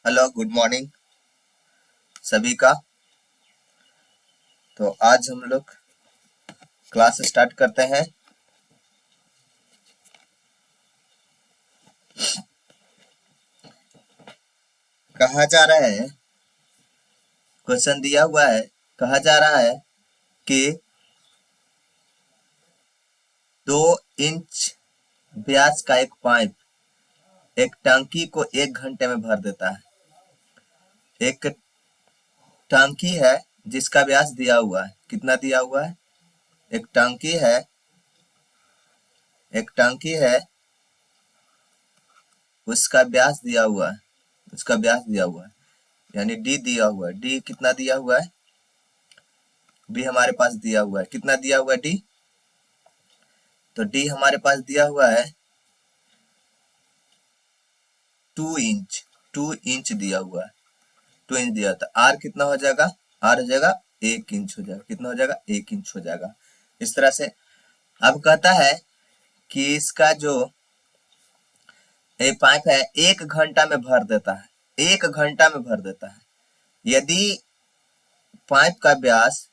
Hello, good morning सभी का। तो आज हम लोग क्लास स्टार्ट करते हैं। कहा जा रहा है, क्वेश्चन दिया हुआ है, कहा जा रहा है कि 2 इंच व्यास का एक पाइप एक टंकी को 1 घंटे में भर देता है। एक टंकी है जिसका व्यास दिया हुआ है, कितना दिया हुआ है? एक टंकी है, एक टंकी है, उसका व्यास दिया हुआ है, उसका व्यास दिया हुआ है, यानी डी दिया हुआ है। डी कितना दिया हुआ है? डी हमारे पास दिया हुआ है, कितना दिया हुआ है डी? तो डी हमारे पास दिया हुआ है 2 इंच। 2 इंच दिया हुआ है, 2 इंच दिया था। आर कितना हो जाएगा? आर हो जाएगा 1 इंच हो जाएगा। कितना हो जाएगा? 1 इंच हो जाएगा। इस तरह से अब कहता है कि इसका जो ये पाइप है 1 घंटा में भर देता है, 1 घंटा में भर देता है। यदि पाइप का व्यास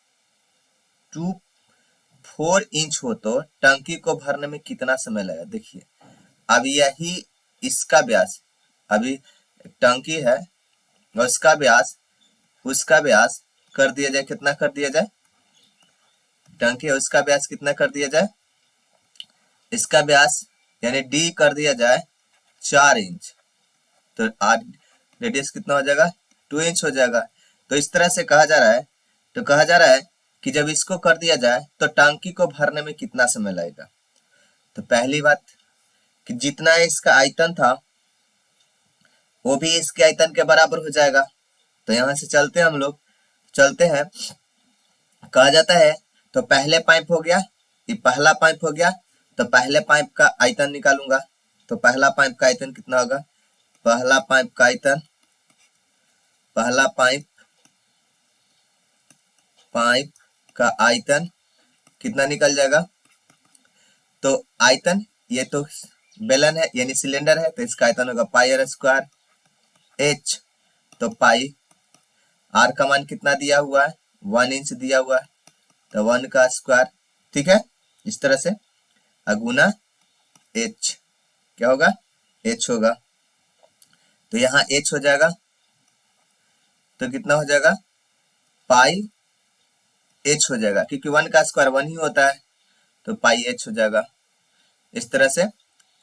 4 इंच हो तो टंकी को भरने में कितना समय लगेगा? देखिए, अब यही इसका व्यास, अभी टंकी है और उसका व्यास कर दिया जाए, कितना कर दिया जाए? टंकी है, उसका व्यास कितना कर दिया जाए? इसका व्यास यानी डी कर दिया जाए 4 इंच। तो आर रेडियस कितना हो जाएगा? 2 इंच हो जाएगा। तो इस तरह से कहा जा रहा है, तो कहा जा रहा है कि जब इसको कर दिया जाए तो टंकी को भरने में कितना समय लगेगा। तो पहली बात कि जितना इसका आयतन था वो भी इसके आयतन के बराबर हो जाएगा। तो यहां से चलते हैं, हम लोग चलते हैं। कहा जाता है तो पहले पाइप हो गया, ये पहला पाइप हो गया, तो पहले पाइप का आयतन निकालूंगा। तो पहला पाइप का आयतन कितना होगा? पहला पाइप का आयतन, पहला पाइप का आयतन कितना निकल जाएगा? तो आयतन, ये तो बेलन है यानी सिलेंडर है, तो इसका आयतन होगा पाई आर स्क्वायर एच। तो पाई आर का मान कितना दिया हुआ है? 1 इंच दिया हुआ है, तो 1 का स्क्वायर। ठीक है, इस तरह से अगुना एच, क्या होगा? एच होगा। तो यहाँ एच हो जाएगा, तो कितना हो जाएगा? पाई एच हो जाएगा, क्योंकि 1 का स्क्वायर 1 ही होता है, तो पाई एच हो जाएगा। इस तरह से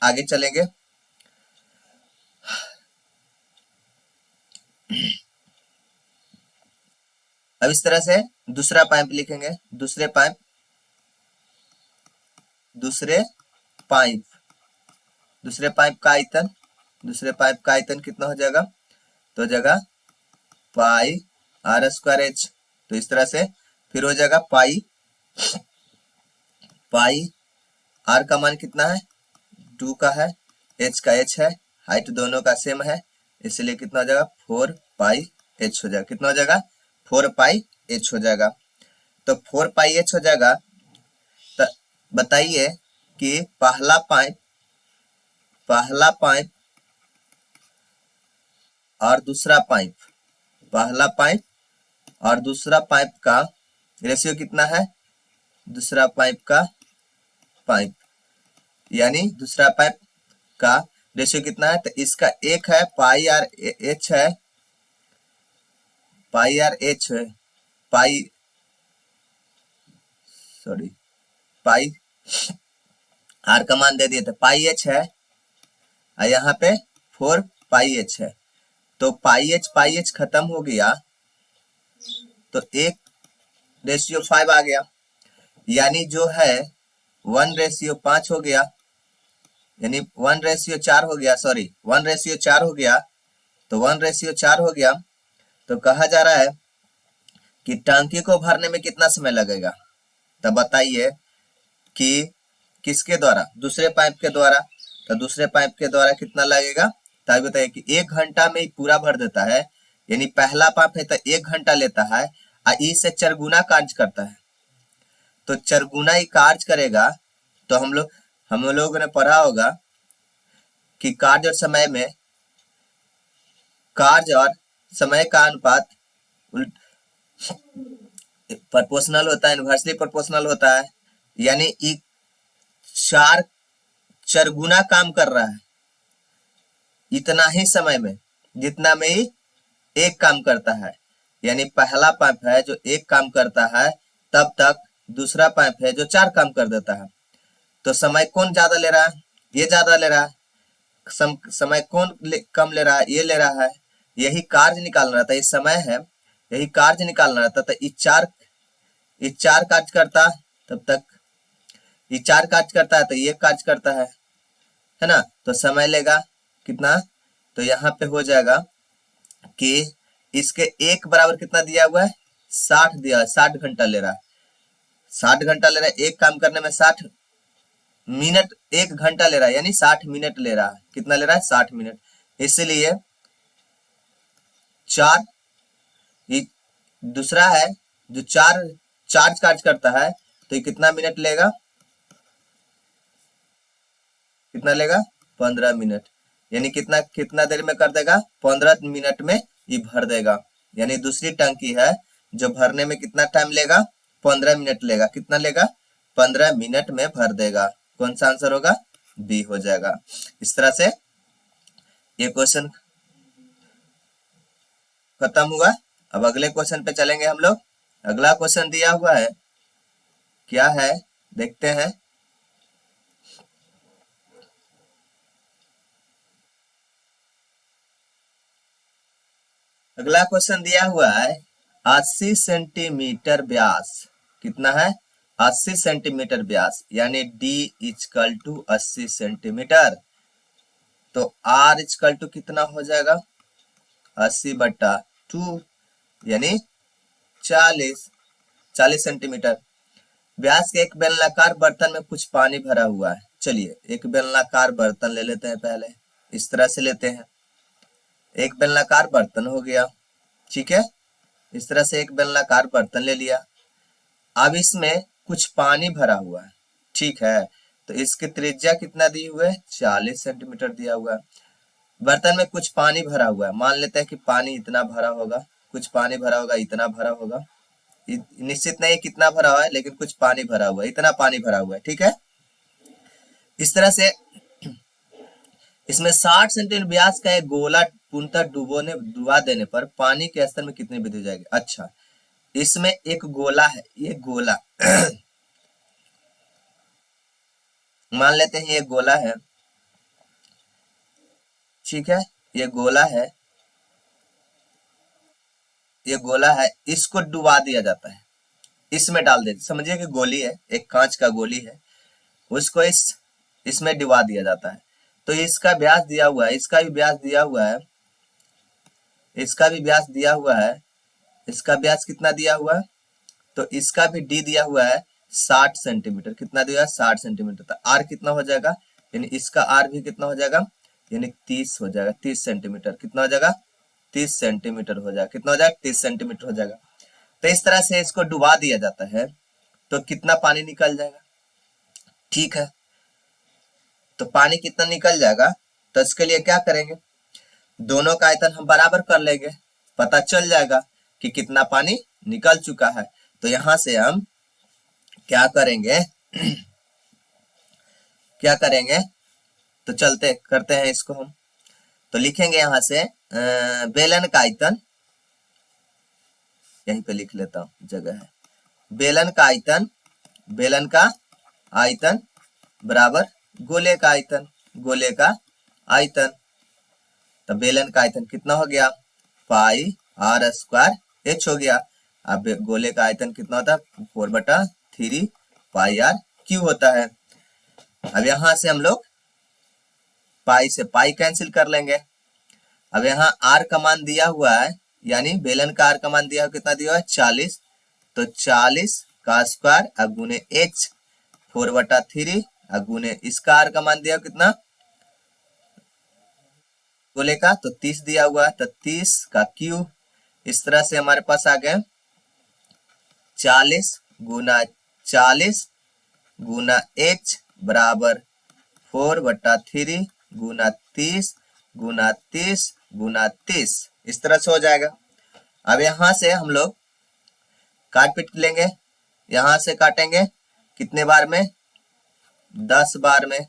आगे चलेंगे। अब इस तरह से दूसरा पाइप लिखेंगे, दूसरे पाइप दूसरे पाइप का आयतन कितना हो जाएगा? तो हो जाएगा पाई आर स्क्वायर एच। तो इस तरह से फिर हो जाएगा पाई आर का मान कितना है? 2 का है, एच का एच है, हाइट दोनों का सेम है, इसलिए कितना हो जाएगा? 4 पाई एच हो जाएगा। कितना हो जाएगा? 4 पाई एच हो जाएगा। तो 4 पाई एच हो जाएगा। तो बताइए कि पहला पाइप और दूसरा पाइप का रेशियो कितना है? दूसरा पाइप का यानी दूसरा पाइप का रेशियो कितना है? तो इसका एक है पाई आर एच है, पाई आर एच है, पाई सॉरी पाई आर का मान दे दिए थे, पाई एच है, और यहाँ पे 4 पाई एच है। तो पाई एच खत्म हो गया, तो 1:5 आ गया, यानी जो है 1:5 हो गया, यानी 1:4 हो गया, सॉरी 1:4 हो गया। तो 1:4 हो गया। तो कहा जा रहा है कि टंकी को भरने में कितना समय लगेगा? तो बताइए कि किसके द्वारा? दूसरे पाइप के द्वारा। तो दूसरे पाइप के द्वारा कितना लगेगा? तो बताइए कि 1 घंटा में ही पूरा भर देता है, यानी पहला पाइप है तो 1 घंटा लेता है, और इससे चरगुना कार्य करता है। तो चरगुना ही कार्य करेगा। तो हम लोगों ने पढ़ा होगा कि कार्य और समय में कार्य और समय का अनुपात प्रोपोर्शनल होता है, इनवर्सली प्रोपोर्शनल होता है, यानी ई चार चरगुना काम कर रहा है इतना ही समय में जितना में ही एक काम करता है। यानी पहला पाइप है जो एक काम करता है, तब तक दूसरा पाइप है जो चार काम कर देता है। तो समय कौन ज्यादा ले रहा है? ये ज्यादा ले रहा है। समय कौन कम ले रहा है? ये ले रहा है। यही कार्य निकालना रहता है, ये समय है, यही कार्य निकालना रहता। तो ये चार कार्य करता, तब तक ये चार कार्य करता है तो ये कार्य करता है ना। तो समय लेगा कितना? तो यहाँ पे हो जाएगा कि इसके एक बराबर कितना दिया हुआ है? 60 दिया है, 60 घंटा ले रहा है। 60 घंटा ले रहा है, एक काम करने में 60 मिनट, एक घंटा ले रहा है, यानी 60 मिनट ले रहा है। कितना ले रहा है? 60 मिनट। इसलिए चार, ये दूसरा है जो चार्ज कार्य करता है, तो ये कितना मिनट लेगा? कितना लेगा? 15 मिनट। यानी कितना देर में कर देगा? 15 मिनट में ये भर देगा। यानी दूसरी टंकी है जो भरने में कितना टाइम लेगा? 15 मिनट लेगा। कितना लेगा? 15 मिनट में भर देगा। कौन सा आंसर होगा? बी हो जाएगा। इस तरह से ये क्वेश्चन खत्म हुआ। अब अगले क्वेश्चन पे चलेंगे हम लोग। अगला क्वेश्चन दिया हुआ है, क्या है देखते हैं। अगला क्वेश्चन दिया हुआ है 80 सेंटीमीटर व्यास। कितना है? 80 सेंटीमीटर व्यास, यानी D इक्वल टू 80 सेंटीमीटर। तो R इक्वल टू कितना हो जाएगा? 80/2, यानी 40 सेंटीमीटर। व्यास के एक बेलनाकार बर्तन में कुछ पानी भरा हुआ है। चलिए एक बेलनाकार बर्तन ले लेते हैं पहले, इस तरह से लेते हैं। एक बेलनाकार बर्तन हो गया, ठीक है। इस तरह से एक बेलनाकार बर्तन ले लिया। अब इसमें कुछ पानी भरा हुआ है, ठीक है। तो इसकी त्रिज्या कितना दी हुआ है? 40 सेंटीमीटर दिया हुआ है। बर्तन में कुछ पानी भरा हुआ है, मान लेते हैं कि पानी इतना भरा होगा, कुछ पानी भरा होगा, इतना भरा होगा, निश्चित नहीं कितना भरा हुआ है, लेकिन कुछ पानी भरा हुआ है, इतना पानी भरा हुआ है, ठीक है। इस तरह से इसमें 60 सेंटीमीटर व्यास का एक गोला पूर्णतः डुबा देने पर पानी के स्तर में कितनी वृद्धि हो जाएगी? अच्छा, इसमें एक गोला है, ये गोला मान लेते हैं ये गोला है, ठीक है। ये गोला है, ये गोला है, इसको डुबा दिया जाता है, इसमें डाल दे, समझिए कि गोली है, एक कांच का गोली है, उसको इसमें डुबा दिया जाता है। तो इसका व्यास दिया हुआ है, इसका भी व्यास दिया हुआ है, इसका भी व्यास दिया हुआ है। इसका व्यास कितना दिया हुआ है? तो इसका भी डी दिया हुआ है 60 सेंटीमीटर। कितना दिया है? 60 सेंटीमीटर। तो आर कितना हो जाएगा? यानी इसका आर भी कितना हो जाएगा? यानी 30 हो जाएगा, 30 सेंटीमीटर। कितना हो जाएगा? 30 सेंटीमीटर हो जाएगा। कितना हो जाएगा? 30 सेंटीमीटर हो जाएगा। तो इस तरह से इसको डुबा दिया जाता है, तो कितना पानी निकल जाएगा? ठीक है, तो पानी कितना निकल जाएगा? तो इसके लिए क्या करेंगे? दोनों का आयतन हम बराबर कर लेंगे, पता चल जाएगा कि कितना पानी निकल चुका है। तो यहां से हम क्या करेंगे क्या करेंगे? तो चलते करते हैं इसको हम। तो लिखेंगे यहां से बेलन का आयतन, यहीं पे लिख लेता हूं, जगह है। बेलन का आयतन, बेलन का आयतन बराबर गोले का आयतन, गोले का आयतन। तो बेलन का आयतन कितना हो गया? पाई आर स्क्वायर एच हो गया। अब गोले का आयतन कितना होता है? 4/3 पाई आर क्यू होता है। अब यहां से हम लोग पाई से पाई कैंसिल कर लेंगे। अब यहाँ आर का मान दिया हुआ है, यानी बेलन का आर का मान दिया हुआ, कितना दिया हुआ है? 40। तो 40 का स्क्वायर अगुने एच 4/3 अगुने इसका आर का मान दिया हुआ कितना? गोले का तो 30 दिया हुआ है, तो 30 का क्यू। इस तरह से हमारे पास आ गए 40 गुना 40 गुना एच बराबर 4/3 गुना 30 गुना 30 गुना 30, इस तरह से हो जाएगा। अब यहां से हम लोग काट पीट लेंगे, यहां से काटेंगे कितने बार में, 10 बार में।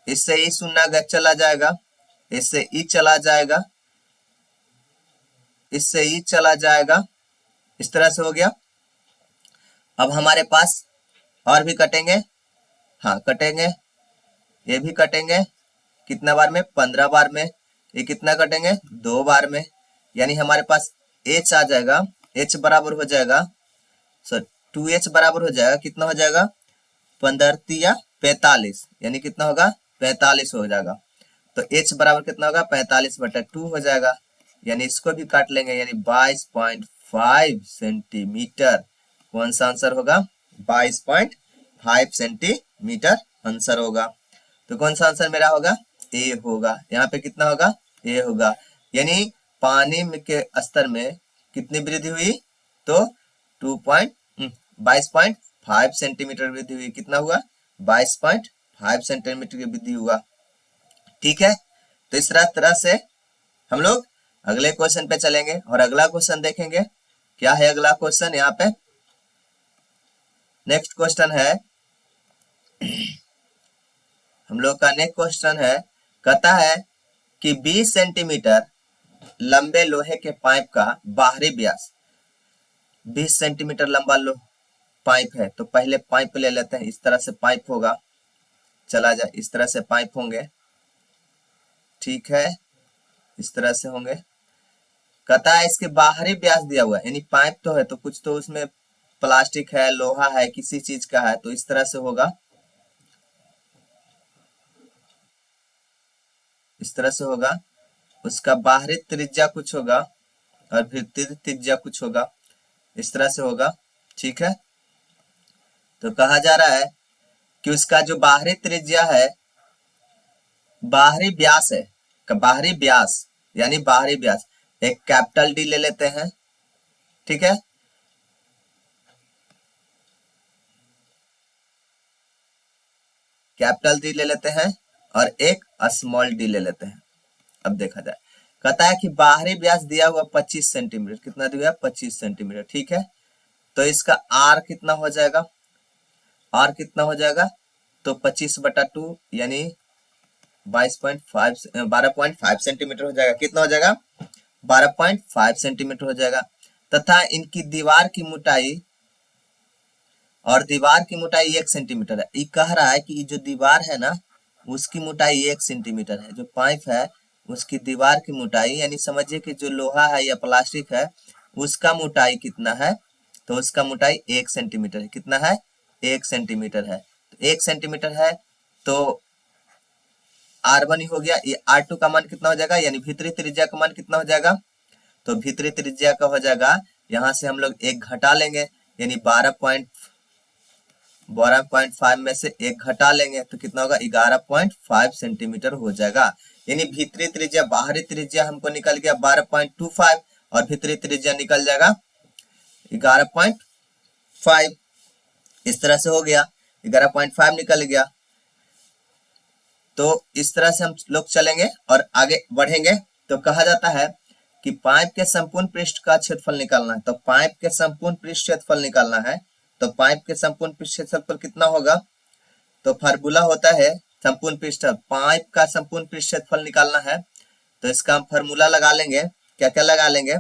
इससे ई शून्य चला जाएगा, इससे ई चला जाएगा, इससे ई चला जाएगा, इस तरह से हो गया। अब हमारे पास और भी कटेंगे, हाँ कटेंगे, ये भी कटेंगे कितना बार में, 15 बार में। ये कितना कटेंगे, 2 बार में। यानी हमारे पास h आ जाएगा, h बराबर हो जाएगा, सर 2h बराबर हो जाएगा, कितना हो जाएगा, 15 या 45, यानी कितना होगा, 45 हो जाएगा। तो h बराबर कितना होगा, 45/2 हो जाएगा। यानी इसको भी काट लेंगे, यानी 22.5 सेंटीमीटर। कौन सा आंसर होगा, 22.5 सेंटीमीटर आंसर होगा। तो कौन सा आंसर मेरा होगा, ए होगा। यहाँ पे कितना होगा, ए होगा। यानी पानी के स्तर में कितनी वृद्धि हुई, तो 22.5 सेंटीमीटर वृद्धि हुई। कितना हुआ, 22.5 सेंटीमीटर की वृद्धि हुआ। ठीक है, तो इस तरह से हम लोग अगले क्वेश्चन पे चलेंगे और अगला क्वेश्चन देखेंगे। क्या है अगला क्वेश्चन, यहाँ पे नेक्स्ट क्वेश्चन है, हम लोग का नेक्स्ट क्वेश्चन है, कहता है कि 20 सेंटीमीटर लंबे लोहे के पाइप का बाहरी व्यास, 20 सेंटीमीटर लंबा पाइप है। तो पहले पाइप ले लेते हैं, इस तरह से पाइप होगा, चला जाए, इस तरह से पाइप होंगे, ठीक है, इस तरह से होंगे। कहता है इसके बाहरी व्यास दिया हुआ है, यानी पाइप तो है, तो कुछ तो उसमें प्लास्टिक है, लोहा है, किसी चीज का है, तो इस तरह से होगा, इस तरह से होगा। उसका बाहरी त्रिज्या कुछ होगा और भीतरी त्रिज्या कुछ होगा, इस तरह से होगा, ठीक है। तो कहा जा रहा है कि उसका जो बाहरी त्रिज्या है, बाहरी व्यास है, बाहरी व्यास यानी बाहरी व्यास, एक कैपिटल डी ले लेते हैं, ठीक है, कैपिटल डी ले लेते हैं और एक स्मॉल डी ले लेते हैं। अब देखा जाए, कहता है कि बाहरी व्यास दिया हुआ 25 सेंटीमीटर, कितना दिया, 25 सेंटीमीटर, ठीक है। तो इसका आर कितना हो जाएगा, आर कितना हो जाएगा, तो 25/2 यानी 12.5 सेंटीमीटर हो जाएगा। कितना हो जाएगा, 12.5 सेंटीमीटर हो जाएगा। तथा इनकी दीवार की मोटाई, और दीवार की मोटाई 1 सेंटीमीटर है। ये कह रहा है कि जो दीवार है ना, उसकी मोटाई 1 सेंटीमीटर है। जो पाइप है उसकी दीवार की मोटाई, यानी समझिए कि जो लोहा है या प्लास्टिक है उसका मोटाई कितना है, तो उसका मोटाई 1 सेंटीमीटर है। कितना है, 1 सेंटीमीटर है। तो 1 सेंटीमीटर है तो R1 हो गया। ये R2 का मान कितना हो जाएगा, यानी भीतरी त्रिज्या का मान कितना हो जाएगा, तो भीतरी त्रिज्या का हो जाएगा, यहां से हम लोग एक घटा लेंगे, यानी 12.5 में से एक घटा लेंगे तो कितना होगा, 11.5 सेंटीमीटर हो जाएगा। यानी भीतरी त्रिज्या, बाहरी त्रिज्या हमको निकल गया 12.25 और भीतरी त्रिज्या निकल जाएगा 11.5। इस तरह से हो गया, 11.5 निकल गया। तो इस तरह से हम लोग चलेंगे और आगे बढ़ेंगे। तो कहा जाता है कि पाइप के संपूर्ण पृष्ठ का क्षेत्रफल निकालना है। तो पाइप के संपूर्ण पृष्ठ क्षेत्रफल निकालना है, तो पाइप के संपूर्ण पृष्ठ क्षेत्रफल कितना होगा, तो फार्मूला होता है संपूर्ण पृष्ठ, पाइप का संपूर्ण पृष्ठ क्षेत्रफल निकालना है। तो इसका हम फार्मूला लगा लेंगे, क्या क्या लगा लेंगे,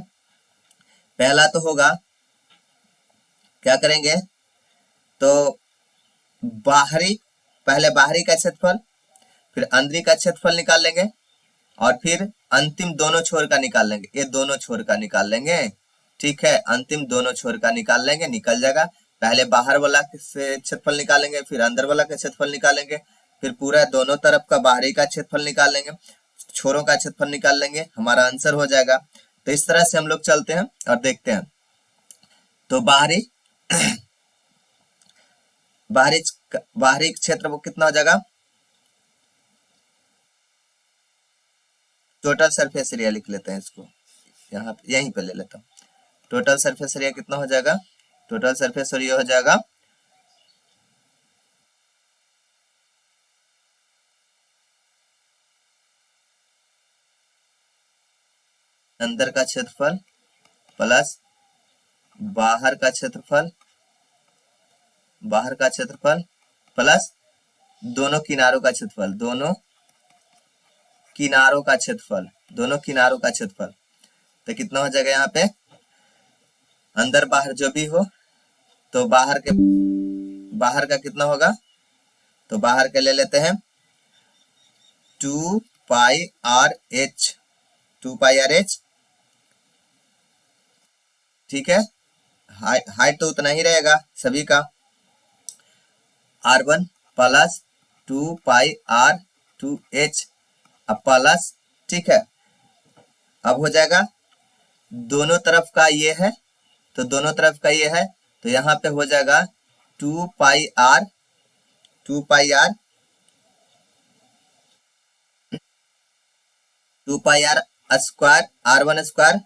पहला तो होगा, क्या करेंगे, तो बाहरी, पहले बाहरी का क्षेत्रफल, फिर अंदरी का क्षेत्रफल निकाल लेंगे और फिर अंतिम दोनों छोर का निकाल लेंगे, ये दोनों छोर का निकाल लेंगे, ठीक है, अंतिम दोनों छोर का निकाल लेंगे, निकल जाएगा। पहले बाहर वाला से क्षेत्रफल निकालेंगे, फिर अंदर वाला का क्षेत्रफल निकालेंगे, फिर पूरा दोनों तरफ का बाहरी का क्षेत्रफल निकाल लेंगे, छोरों का क्षेत्रफल निकाल लेंगे, हमारा आंसर हो जाएगा। तो इस तरह से हम लोग चलते हैं और देखते हैं। तो बाहरी बाहरी बाहरी क्षेत्र वो कितना हो जाएगा, टोटल सरफेस एरिया लिख लेते हैं इसको, यहाँ यहीं पे ले लेता हूँ। टोटल सरफेस एरिया कितना हो जाएगा, टोटल सरफेस एरिया हो जाएगा अंदर का क्षेत्रफल प्लस बाहर का क्षेत्रफल प्लस दोनों किनारों का क्षेत्रफल तो कितना हो जाएगा यहाँ पे, अंदर बाहर जो भी हो तो बाहर का कितना होगा, तो बाहर के ले लेते हैं 2 पाई आर एच, ठीक है। हाइट तो उतना ही रहेगा सभी का, R1 plus 2 pi are 2h अब प्लस, ठीक है। अब हो जाएगा दोनों तरफ का ये है तो यहाँ पे हो जाएगा 2 pi are square R1 square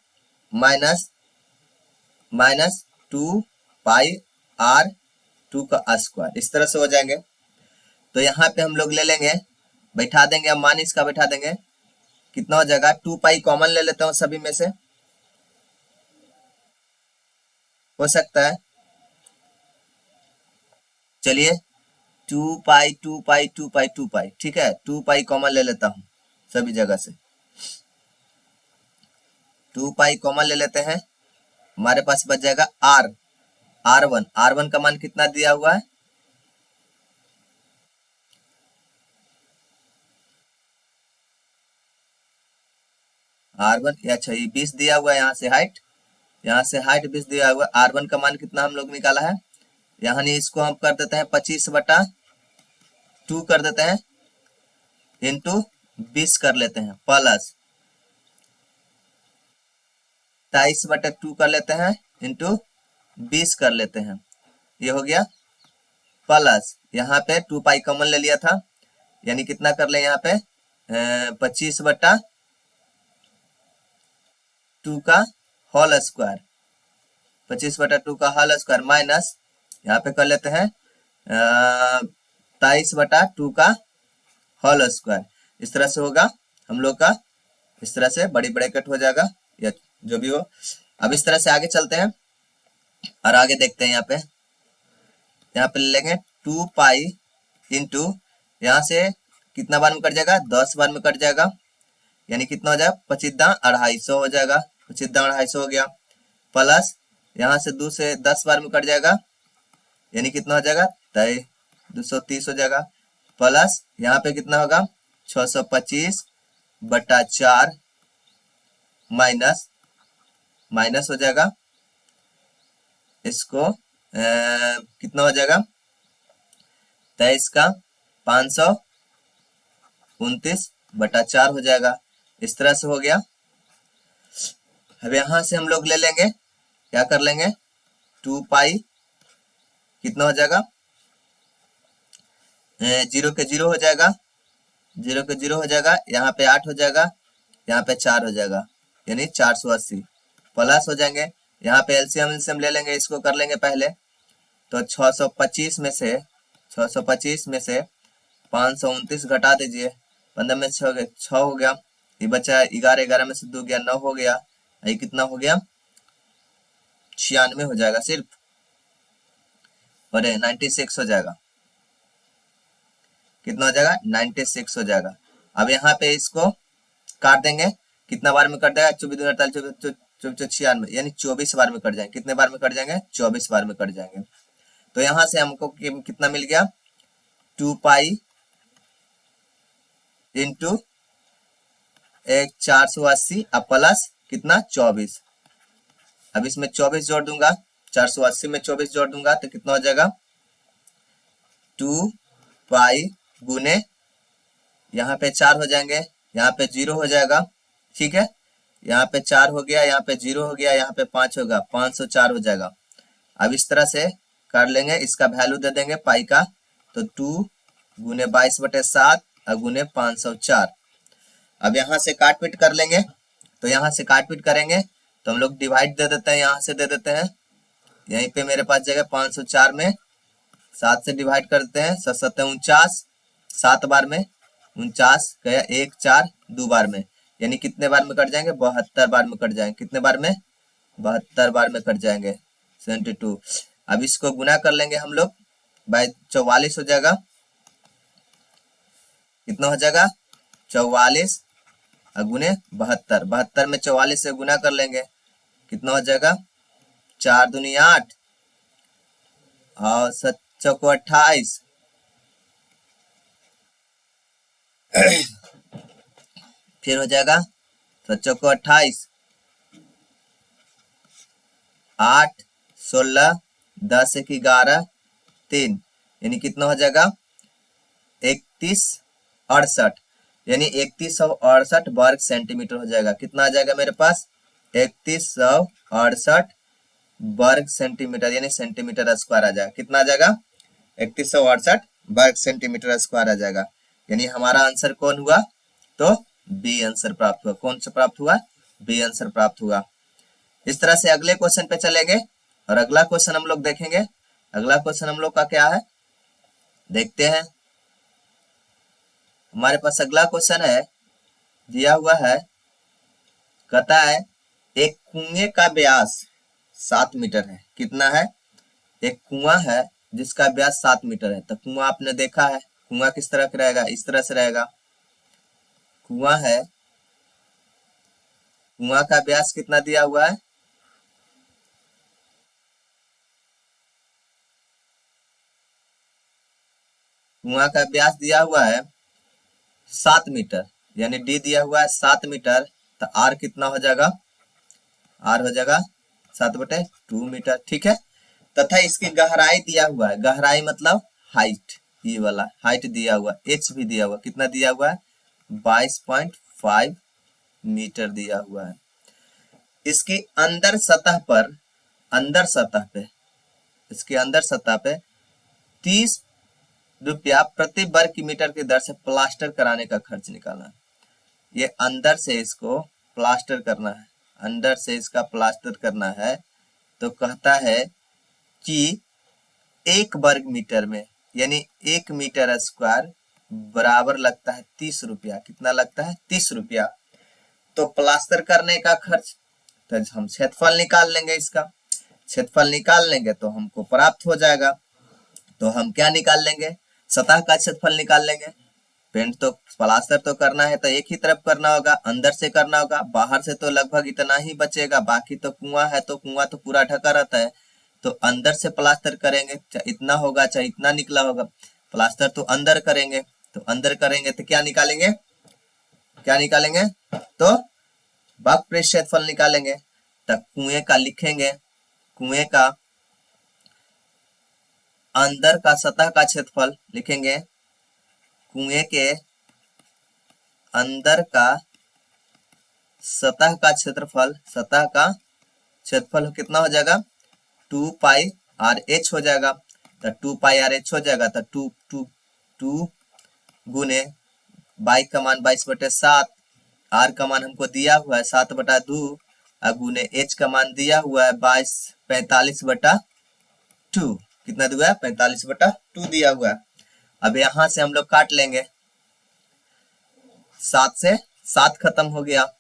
minus 2 pi R2 का स्क्वायर, इस तरह से हो जाएंगे। तो यहाँ पे हम लोग ले लेंगे, बैठा देंगे, अब मान इसका बैठा देंगे, कितना हो जाएगा 2 पाई कॉमन ले लेता हूँ सभी में से, हो सकता है, चलिए 2 पाई, ठीक है। 2 पाई कॉमन ले लेता हूँ सभी जगह से, 2 पाई कॉमन ले लेते हैं, हमारे पास बच जाएगा R1 का मान कितना दिया हुआ है, R1 अच्छा ये 20 दिया हुआ है, यहाँ से हाइट 20 दिया हुआ है। R1 का मान कितना हम लोग निकाला है, यहाँ नहीं, इसको हम कर देते हैं 25/2 कर देते हैं, इंटू 20 कर लेते हैं, प्लस 23/2 कर लेते हैं, इंटू 20 कर लेते हैं, ये हो गया, प्लस यहाँ पे 2 पाई कॉमन ले लिया था, यानी कितना कर ले यहाँ पे 25/2 का होल स्क्वायर, 25/2 का होल स्क्वायर माइनस यहाँ पे कर लेते हैं 23/2 का होल स्क्वायर, इस तरह से होगा हम लोग का, इस तरह से बड़ी ब्रैकेट हो जाएगा या जो भी हो। अब इस तरह से आगे चलते हैं और आगे देखते हैं, यहाँ पे ले लेंगे 2 पाई इंटू, यहाँ से कितना बार में कट जाएगा, 10 बार में कट जाएगा, यानी कितना हो जाएगा 25/250 हो जाएगा, 25/250 हो गया, प्लस यहाँ से 2 से 10 बार में कट जाएगा, यानी कितना हो जाएगा 230 हो जाएगा, प्लस यहाँ पे कितना होगा 625/4 माइनस हो जाएगा, इसको कितना हो जाएगा 23 का 529/4 हो जाएगा, इस तरह से हो गया। अब यहाँ से हम लोग ले लेंगे, क्या कर लेंगे 2 पाई कितना हो जाएगा 0 के 0 हो जाएगा, 0 के 0 हो जाएगा, यहाँ पे 8 हो जाएगा, यहाँ पे 4 हो जाएगा, यानी 480 प्लस हो जाएंगे, यहाँ पे एलसीएम ले लेंगे, इसको कर लेंगे पहले, तो 625 में से 529 घटा दीजिए, 15 में 6 हो गया, ये बचा 11 में से 2 गया 9 हो गया, ये कितना हो गया 96 हो जाएगा सिर्फ, और 96 हो जाएगा, कितना हो जाएगा 96 हो जाएगा। अब यहाँ पे इसको काट देंगे, कितना बार में कट जाएगा 24 यानी 24 बार में कट जाएंगे, कितने बार में कट जाएंगे 24 बार में कट जाएंगे। तो यहाँ से हमको कितना मिल गया 2 पाई इंटू 480 अब प्लस कितना 24, अब इसमें 24 जोड़ दूंगा, 480 में 24 जोड़ दूंगा तो कितना हो जाएगा 2 पाई गुने, यहाँ पे 4 हो जाएंगे, यहाँ पे 0 हो जाएगा, ठीक है, यहाँ पे 4 हो गया, यहाँ पे 0 हो गया, यहाँ पे 5 होगा, 504 हो जाएगा। अब इस तरह से कर लेंगे, इसका वैल्यू दे देंगे पाई का, तो 2 गुने 22/7 और गुने 504। अब यहाँ से काट पीट कर लेंगे, तो यहाँ से काट पीट करेंगे तो हम लोग डिवाइड दे देते हैं, यहाँ से दे देते हैं, यहीं पे मेरे पास जगह 504 में 7 से डिवाइड करते हैं, 7 7 49, 7 बार में 49 गया, 1 4 2 बार में, यानी कितने बार में कट जाएंगे, 72 बार में कट जाएंगे। कितने बार में, 72 बार में कट जाएंगे 72। अब इसको गुना कर लेंगे हम लोग बाय 44 हो जाएगा। कितना हो जाएगा, 44 गुने 72, 72 में 44 से गुना कर लेंगे, कितना हो जाएगा, 4 दूनी 8 और 7 चौको 28 फिर हो जाएगा 7 चौको 28, 8 16 10 1 11 3, यानी कितना हो जाएगा 3168, यानी 3168 वर्ग सेंटीमीटर हो जाएगा। कितना आ जाएगा मेरे पास, 3168 वर्ग सेंटीमीटर, यानी सेंटीमीटर स्क्वायर आ जाएगा। कितना आ जाएगा, 3168 वर्ग सेंटीमीटर स्क्वायर आ जाएगा। यानी हमारा आंसर कौन हुआ, तो बी आंसर प्राप्त हुआ। कौन सा प्राप्त हुआ, बी आंसर प्राप्त हुआ। इस तरह से अगले क्वेश्चन पे चलेंगे और अगला क्वेश्चन हम लोग देखेंगे। अगला क्वेश्चन हम लोग का क्या है, देखते हैं। हमारे पास अगला क्वेश्चन है, दिया हुआ है, कहता है एक कुएं का व्यास 7 मीटर है। कितना है, एक कुआं है जिसका व्यास 7 मीटर है। तो कुआं आपने देखा है, कुआं किस तरह का रहेगा, इस तरह से रहेगा। कुआं है, कुआं का व्यास कितना दिया हुआ है, कुआं का व्यास दिया हुआ है 7 मीटर, यानी डी दिया हुआ है 7 मीटर। तो आर कितना हो जाएगा, आर हो जाएगा 7/2 मीटर, ठीक है। तथा इसकी गहराई दिया हुआ है, गहराई मतलब हाइट, ये वाला हाइट दिया हुआ, एच भी दिया हुआ, कितना दिया हुआ है, 22.5 मीटर दिया हुआ है। इसकी अंदर सतह पर, अंदर सतह पे, इसके अंदर सतह पे 30 रुपया प्रति वर्ग मीटर की दर से प्लास्टर कराने का खर्च निकालना है। ये अंदर से इसको प्लास्टर करना है, अंदर से इसका प्लास्टर करना है। तो कहता है कि 1 वर्ग मीटर में, यानी 1 मीटर स्क्वायर बराबर लगता है 30 रुपया। कितना लगता है, 30 रुपया। तो प्लास्टर करने का खर्च, तो हम क्षेत्रफल निकाल लेंगे, इसका क्षेत्रफल निकाल लेंगे तो हमको प्राप्त हो जाएगा। तो हम क्या निकाल लेंगे, सतह का क्षेत्रफल निकाल लेंगे। पेंट तो प्लास्टर तो करना है तो एक ही तरफ करना होगा, अंदर से करना होगा, बाहर से तो लगभग इतना ही बचेगा, बाकी तो कुआं है तो कुआं तो पूरा ढका रहता है। तो अंदर से प्लास्टर करेंगे, चाहे इतना होगा चाहे इतना निकला होगा, प्लास्टर तो अंदर करेंगे। तो अंदर करेंगे तो क्या निकालेंगे, क्या निकालेंगे, तो वक्र क्षेत्रफल निकालेंगे। तो कुएं का लिखेंगे, कुएं का अंदर का सतह का क्षेत्रफल लिखेंगे, कुएं के अंदर का सतह का क्षेत्रफल, सतह का क्षेत्रफल कितना हो जाएगा, 2 पाई आर एच हो जाएगा। तो 2 पाई आर एच हो जाएगा। तो 2 गुने बाई का मान 22/7, आर का मान हमको दिया हुआ है 7/2, गुने एच का मान दिया हुआ है 45/2। कितना दिया है, 45/2 दिया हुआ है। अब यहां से हम लोग काट लेंगे, 7 से 7 खत्म हो गया,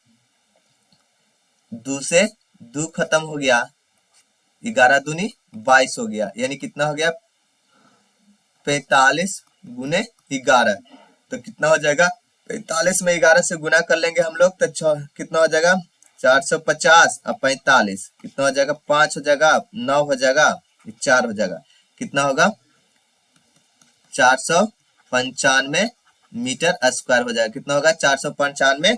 2 से 2 खत्म हो गया, 11 दूनी 22 हो गया, यानी कितना हो गया, 45 गुने 11। तो कितना हो जाएगा, 45 में 11 से गुना कर लेंगे हम लोग तो कितना हो जाएगा, 450 और 45 कितना हो जाएगा, 5 हो जाएगा, 9 हो जाएगा, 4 हो जाएगा। कितना होगा, 495 मीटर स्क्वायर हो जाएगा। कितना होगा, 495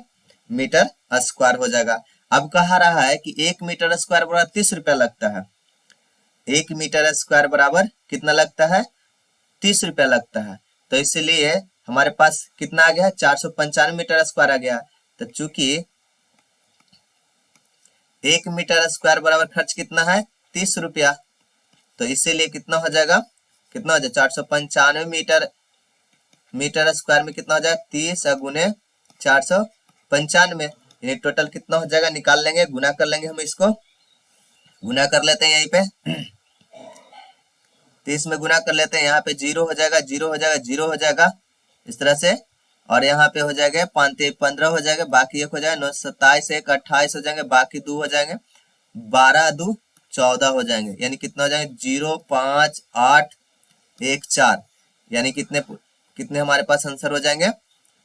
मीटर स्क्वायर हो जाएगा। अब कहा रहा है कि 1 मीटर स्क्वायर बराबर 30 रुपया लगता है। 1 मीटर स्क्वायर बराबर कितना लगता है, 30 रुपया लगता है। तो इसलिए हमारे पास कितना आ गया, 495 मीटर स्क्वायर आ गया। तो चूंकि 1 मीटर स्क्वायर बराबर खर्च कितना है, 30 रुपया, तो इसीलिए कितना हो जाएगा, कितना हो जाएगा, 495 मीटर स्क्वायर में कितना हो जाएगा, 30 गुने 495, यानी टोटल कितना हो जाएगा, निकाल लेंगे, गुना कर लेंगे। हम इसको गुना कर लेते हैं, यहीं पे 30 में गुना कर लेते हैं, यहाँ पे 0 हो जाएगा, 0 हो जाएगा, 0 हो जाएगा, इस तरह से और यहाँ पे हो जाएगा 5 1 15 हो जाएगा, बाकी 1 हो जाएगा, 9 27 1 28 हो जाएंगे, बाकी 2 हो जाएंगे, 12 2 14 हो जाएंगे, यानी कितना हो जाएंगे 0 5 8 1 4, यानी कितने कितने हमारे पास आंसर हो जाएंगे।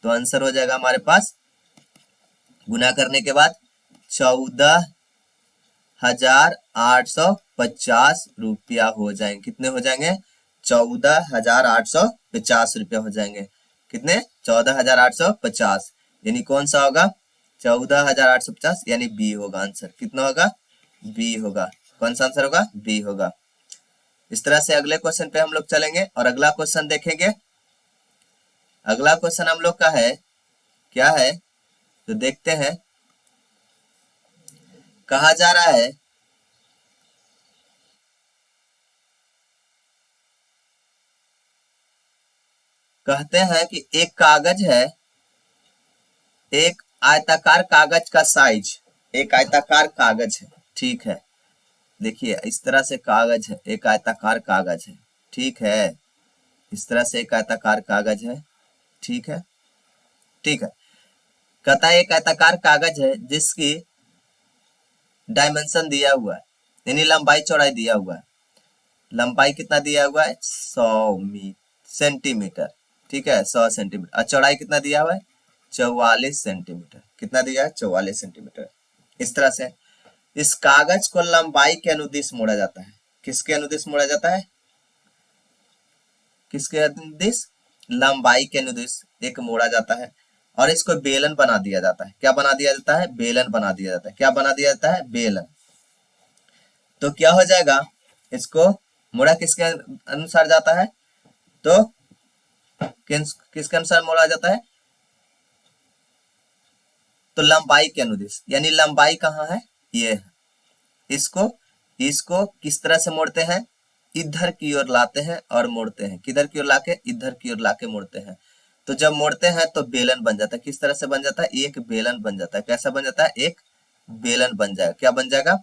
तो आंसर हो जाएगा हमारे पास गुना करने के बाद 14,850 रुपया हो जाएंगे। कितने हो जाएंगे 14,850 रुपया हो जाएंगे। कितने 14,850, यानी कौन सा होगा 14,850, यानी बी होगा आंसर। कितना होगा बी होगा। कौन सा आंसर होगा बी होगा। इस तरह से अगले क्वेश्चन पे हम लोग चलेंगे और अगला क्वेश्चन देखेंगे। अगला क्वेश्चन हम लोग का है क्या है तो देखते हैं। कहा जा रहा है कहते हैं कि एक कागज है, एक आयताकार कागज का साइज, एक आयताकार कागज है, ठीक है। देखिए इस तरह से कागज है, एक आयताकार कागज है, ठीक है। इस तरह से एक आयताकार कागज है, ठीक है, ठीक है। कहता है एक आयताकार कागज है जिसकी डायमेंशन दिया हुआ है, यानी लंबाई चौड़ाई दिया हुआ है। लंबाई कितना दिया हुआ है 100 सेंटीमीटर, ठीक है 100 सेंटीमीटर। और चौड़ाई कितना दिया हुआ है 44 सेंटीमीटर। कितना दिया है 44 सेंटीमीटर। इस तरह से इस कागज को लंबाई के अनुदिश मोड़ा जाता है। किसके अनुदिश मोड़ा जाता है, किसके अनुदिश, लंबाई के अनुदिश एक मोड़ा जाता है और इसको बेलन बना दिया जाता है। क्या बना दिया जाता है बेलन बना दिया जाता है। क्या बना दिया जाता है बेलन। तो क्या हो जाएगा, इसको मोड़ा किसके अनुसार जाता है, तो किसके अनुसार मोड़ा जाता है, तो लंबाई के अनुदिश, यानी लंबाई कहाँ है ये है। इसको इसको किस तरह से मोड़ते हैं, इधर की ओर लाते हैं और मोड़ते हैं। किधर की ओर लाके, इधर की ओर लाके मोड़ते हैं। तो जब मोड़ते हैं तो बेलन बन जाता है। किस तरह से बन जाता है, एक बेलन बन जाता है। कैसा बन जाता है, एक बेलन बन जाएगा। क्या बन जाएगा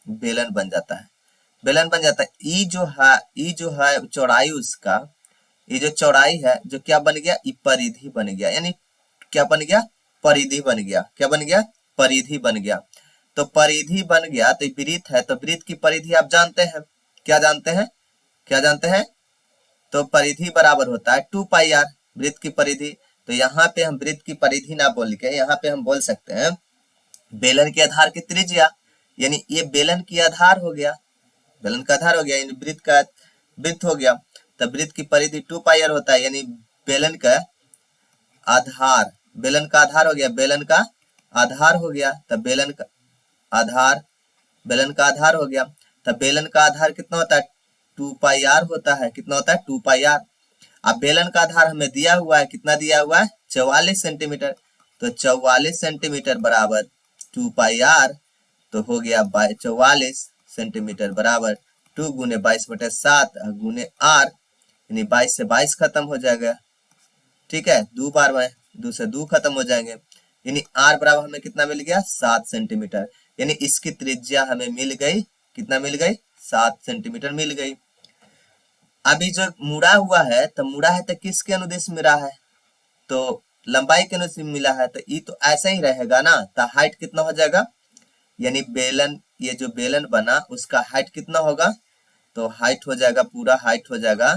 बेलन बन जाता है, बेलन बन जाता है। ई जो है चौड़ाई उसका, ये जो चौड़ाई है जो क्या बन गया, ये परिधि बन गया, यानी क्या बन गया परिधि बन गया। क्या बन गया परिधि बन गया। तो परिधि बन गया तो वृत्त है, तो वृत्त की परिधि आप जानते हैं। क्या जानते हैं, क्या जानते हैं, तो परिधि बराबर होता है 2 पाई आर, वृत्त की परिधि। तो यहाँ पे हम वृत्त की परिधि ना बोल के यहाँ पे हम बोल सकते हैं बेलन के आधार की त्रिज्या, यानी ये बेलन की आधार हो गया, बेलन का आधार हो गया, यानी वृत्त का वृत्त हो गया। तो वृत्त की परिधि 2 पाई आर होता है, यानी बेलन का आधार, बेलन का आधार हो गया, बेलन का आधार हो गया। तब बेलन का आधार, बेलन का आधार हो गया। तब बेलन का आधार कितना होता है 2 पाई आर होता है। कितना होता है 2 पाई आर। अब बेलन का आधार हमें दिया हुआ है, कितना दिया हुआ है 44 सेंटीमीटर। तो 44 सेंटीमीटर बराबर 2 पाई आर, तो हो गया 44 सेंटीमीटर बराबर 2 गुने 22/7 गुने आर, यानी 22 से 22 खत्म हो जाएगा, ठीक है। 2 बार में 2 से 2 खत्म हो जाएंगे, यानी आर बराबर हमें कितना मिल गया 7 सेंटीमीटर, यानी इसकी त्रिज्या हमें मिल गई, कितना मिल गई 7 सेंटीमीटर मिल गई। अभी जो मुड़ा हुआ है तो मुड़ा है तो किसके अनुदिश मिला है, तो लंबाई के अनुदिश मिला है, तो ये तो ऐसा ही रहेगा ना। तो हाइट कितना हो जाएगा, यानी बेलन, ये जो बेलन बना उसका हाइट कितना होगा, तो हाइट हो जाएगा, पूरा हाइट हो जाएगा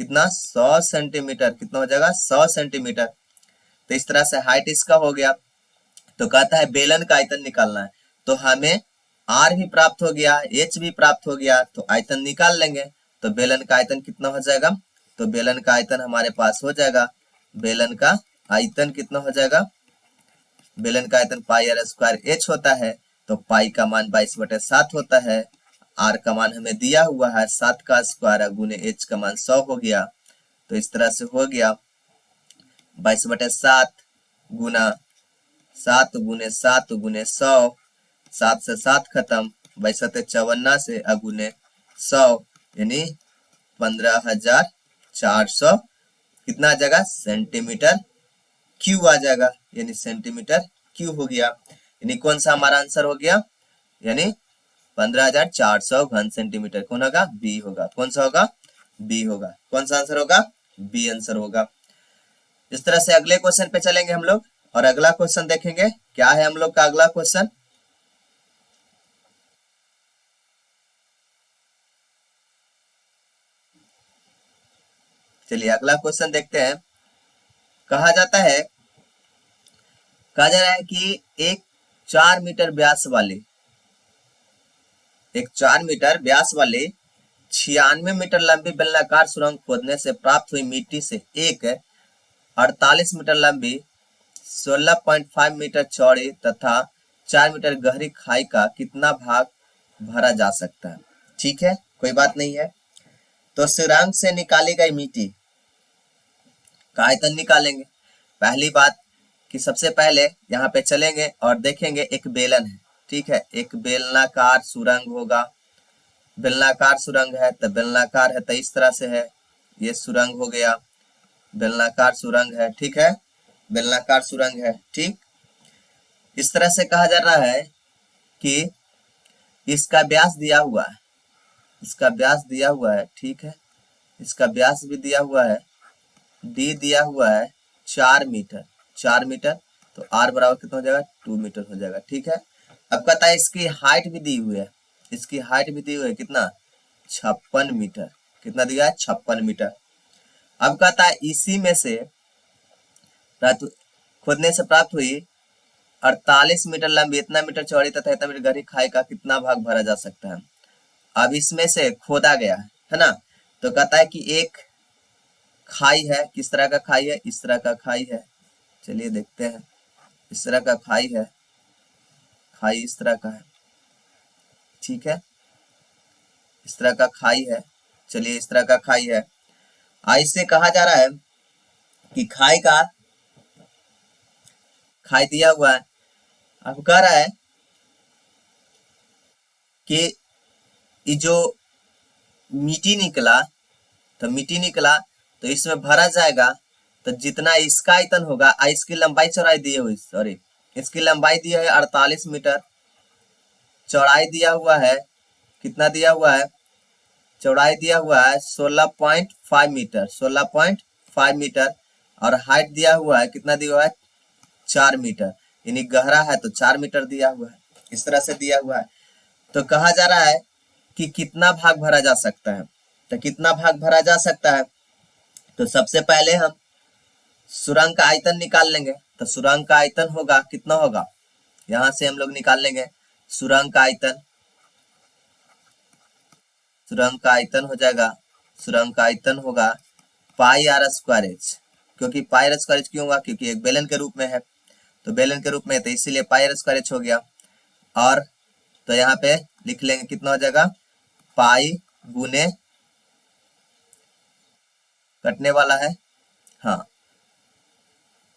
कितना 100 सेंटीमीटर। कितना हो जाएगा 100 सेंटीमीटर। तो इस तरह से हाइट इसका हो गया। तो कहता है बेलन का आयतन निकालना है, तो हमें आर भी प्राप्त हो गया, एच भी प्राप्त हो गया, तो आयतन निकाल लेंगे। तो बेलन का आयतन कितना हो जाएगा, तो बेलन का आयतन हमारे पास हो जाएगा, बेलन का आयतन कितना हो जाएगा, बेलन का आयतन पाई आर स्क्वायर एच होता है। तो पाई का मान 22/7 होता है, आर का मान हमें दिया हुआ है 7 का स्क्वायर गुने एच का मान 100 हो गया। तो इस तरह से हो गया 22/7 गुना 7 गुने 7 गुने 100, 7 से 7 खत्म, 52 से अगुने 100, यानी 15,400 कितना आ जाएगा सेंटीमीटर क्यू आ जाएगा, यानी सेंटीमीटर क्यू हो गया। यानी कौन सा हमारा आंसर हो गया, यानी 15,400 घन सेंटीमीटर। कौन होगा बी होगा। कौन सा होगा बी होगा। कौन सा आंसर होगा बी आंसर होगा। इस तरह से अगले क्वेश्चन पे चलेंगे हम लोग और अगला क्वेश्चन देखेंगे क्या है हम लोग का अगला क्वेश्चन। चलिए अगला क्वेश्चन देखते हैं। कहा जाता है कहा जा रहा है कि एक 4 मीटर व्यास वाले एक 4 मीटर व्यास वाले 96 मीटर लंबी बेलनाकार सुरंग खोदने से प्राप्त हुई मिट्टी से एक 48 मीटर लंबी 16.5 मीटर चौड़ी तथा 4 मीटर गहरी खाई का कितना भाग भरा जा सकता है। ठीक है, कोई बात नहीं है। तो सुरंग से निकाली गई मिट्टी का आयतन निकालेंगे। पहली बात कि सबसे पहले यहाँ पे चलेंगे और देखेंगे एक बेलन है। ठीक है, एक बेलनाकार सुरंग होगा। बेलनाकार सुरंग है तो बेलनाकार है तो इस तरह से है, ये सुरंग हो गया, बेलनाकार सुरंग है। ठीक है, बेलनाकार सुरंग है। ठीक, इस तरह से कहा जा रहा है कि इसका व्यास दिया हुआ है, इसका व्यास दिया हुआ है। ठीक है, इसका व्यास भी दिया हुआ है, डी दिया हुआ है 4 मीटर। 4 मीटर तो आर बराबर कितना हो जाएगा 2 मीटर हो जाएगा। ठीक है, अब कहता है इसकी हाइट भी दी हुई है, इसकी हाइट भी दी हुई है कितना 56 मीटर। कितना दिया है 56 मीटर। अब कहता है इसी में से खोदने से प्राप्त हुई 48 मीटर लंबी इतना मीटर चौड़ी तथा इतना मीटर गहरी खाई का कितना भाग भरा जा सकता है। अब इसमें से खोदा गया है ना, तो कहता है कि एक खाई है, किस तरह का खाई है, इस तरह का खाई है। चलिए देखते हैं, इस तरह का खाई है, खाई इस तरह का है। ठीक है, इस तरह का खाई है। चलिए इस तरह का खाई है। इससे कहा जा रहा है कि खाई दिया हुआ है। अब कह रहा है कि ये जो मिट्टी निकला तो इसमें भरा जाएगा, तो जितना इसका आयतन होगा, इसकी लंबाई चौड़ाई दी हुई, सॉरी इसकी लंबाई दी है 48 मीटर, चौड़ाई दिया हुआ है कितना दिया हुआ है, चौड़ाई दिया हुआ है 16.5 मीटर, 16.5 मीटर, और हाइट दिया हुआ है कितना दिया हुआ है 4 मीटर, यानी गहरा है तो 4 मीटर दिया हुआ है, इस तरह से दिया हुआ है। तो कहा जा रहा है कि कितना भाग भरा जा सकता है। तो कितना भाग भरा जा सकता है, तो सबसे पहले हम सुरंग का आयतन निकाल लेंगे। तो सुरंग का आयतन होगा कितना होगा, यहां से हम लोग निकाल लेंगे सुरंग का आयतन। सुरंग का आयतन हो जाएगा, सुरंग का आयतन होगा पाई आर स्क्वायर एच। क्योंकि पाई आर स्क्वायर एच क्यों होगा, क्योंकि एक बेलन के रूप में है, तो बेलन के रूप में तो इसीलिए पाई आर स्क्वायर एच हो गया। और तो यहाँ पे लिख लेंगे कितना हो जाएगा, पाई गुने कटने वाला है, हाँ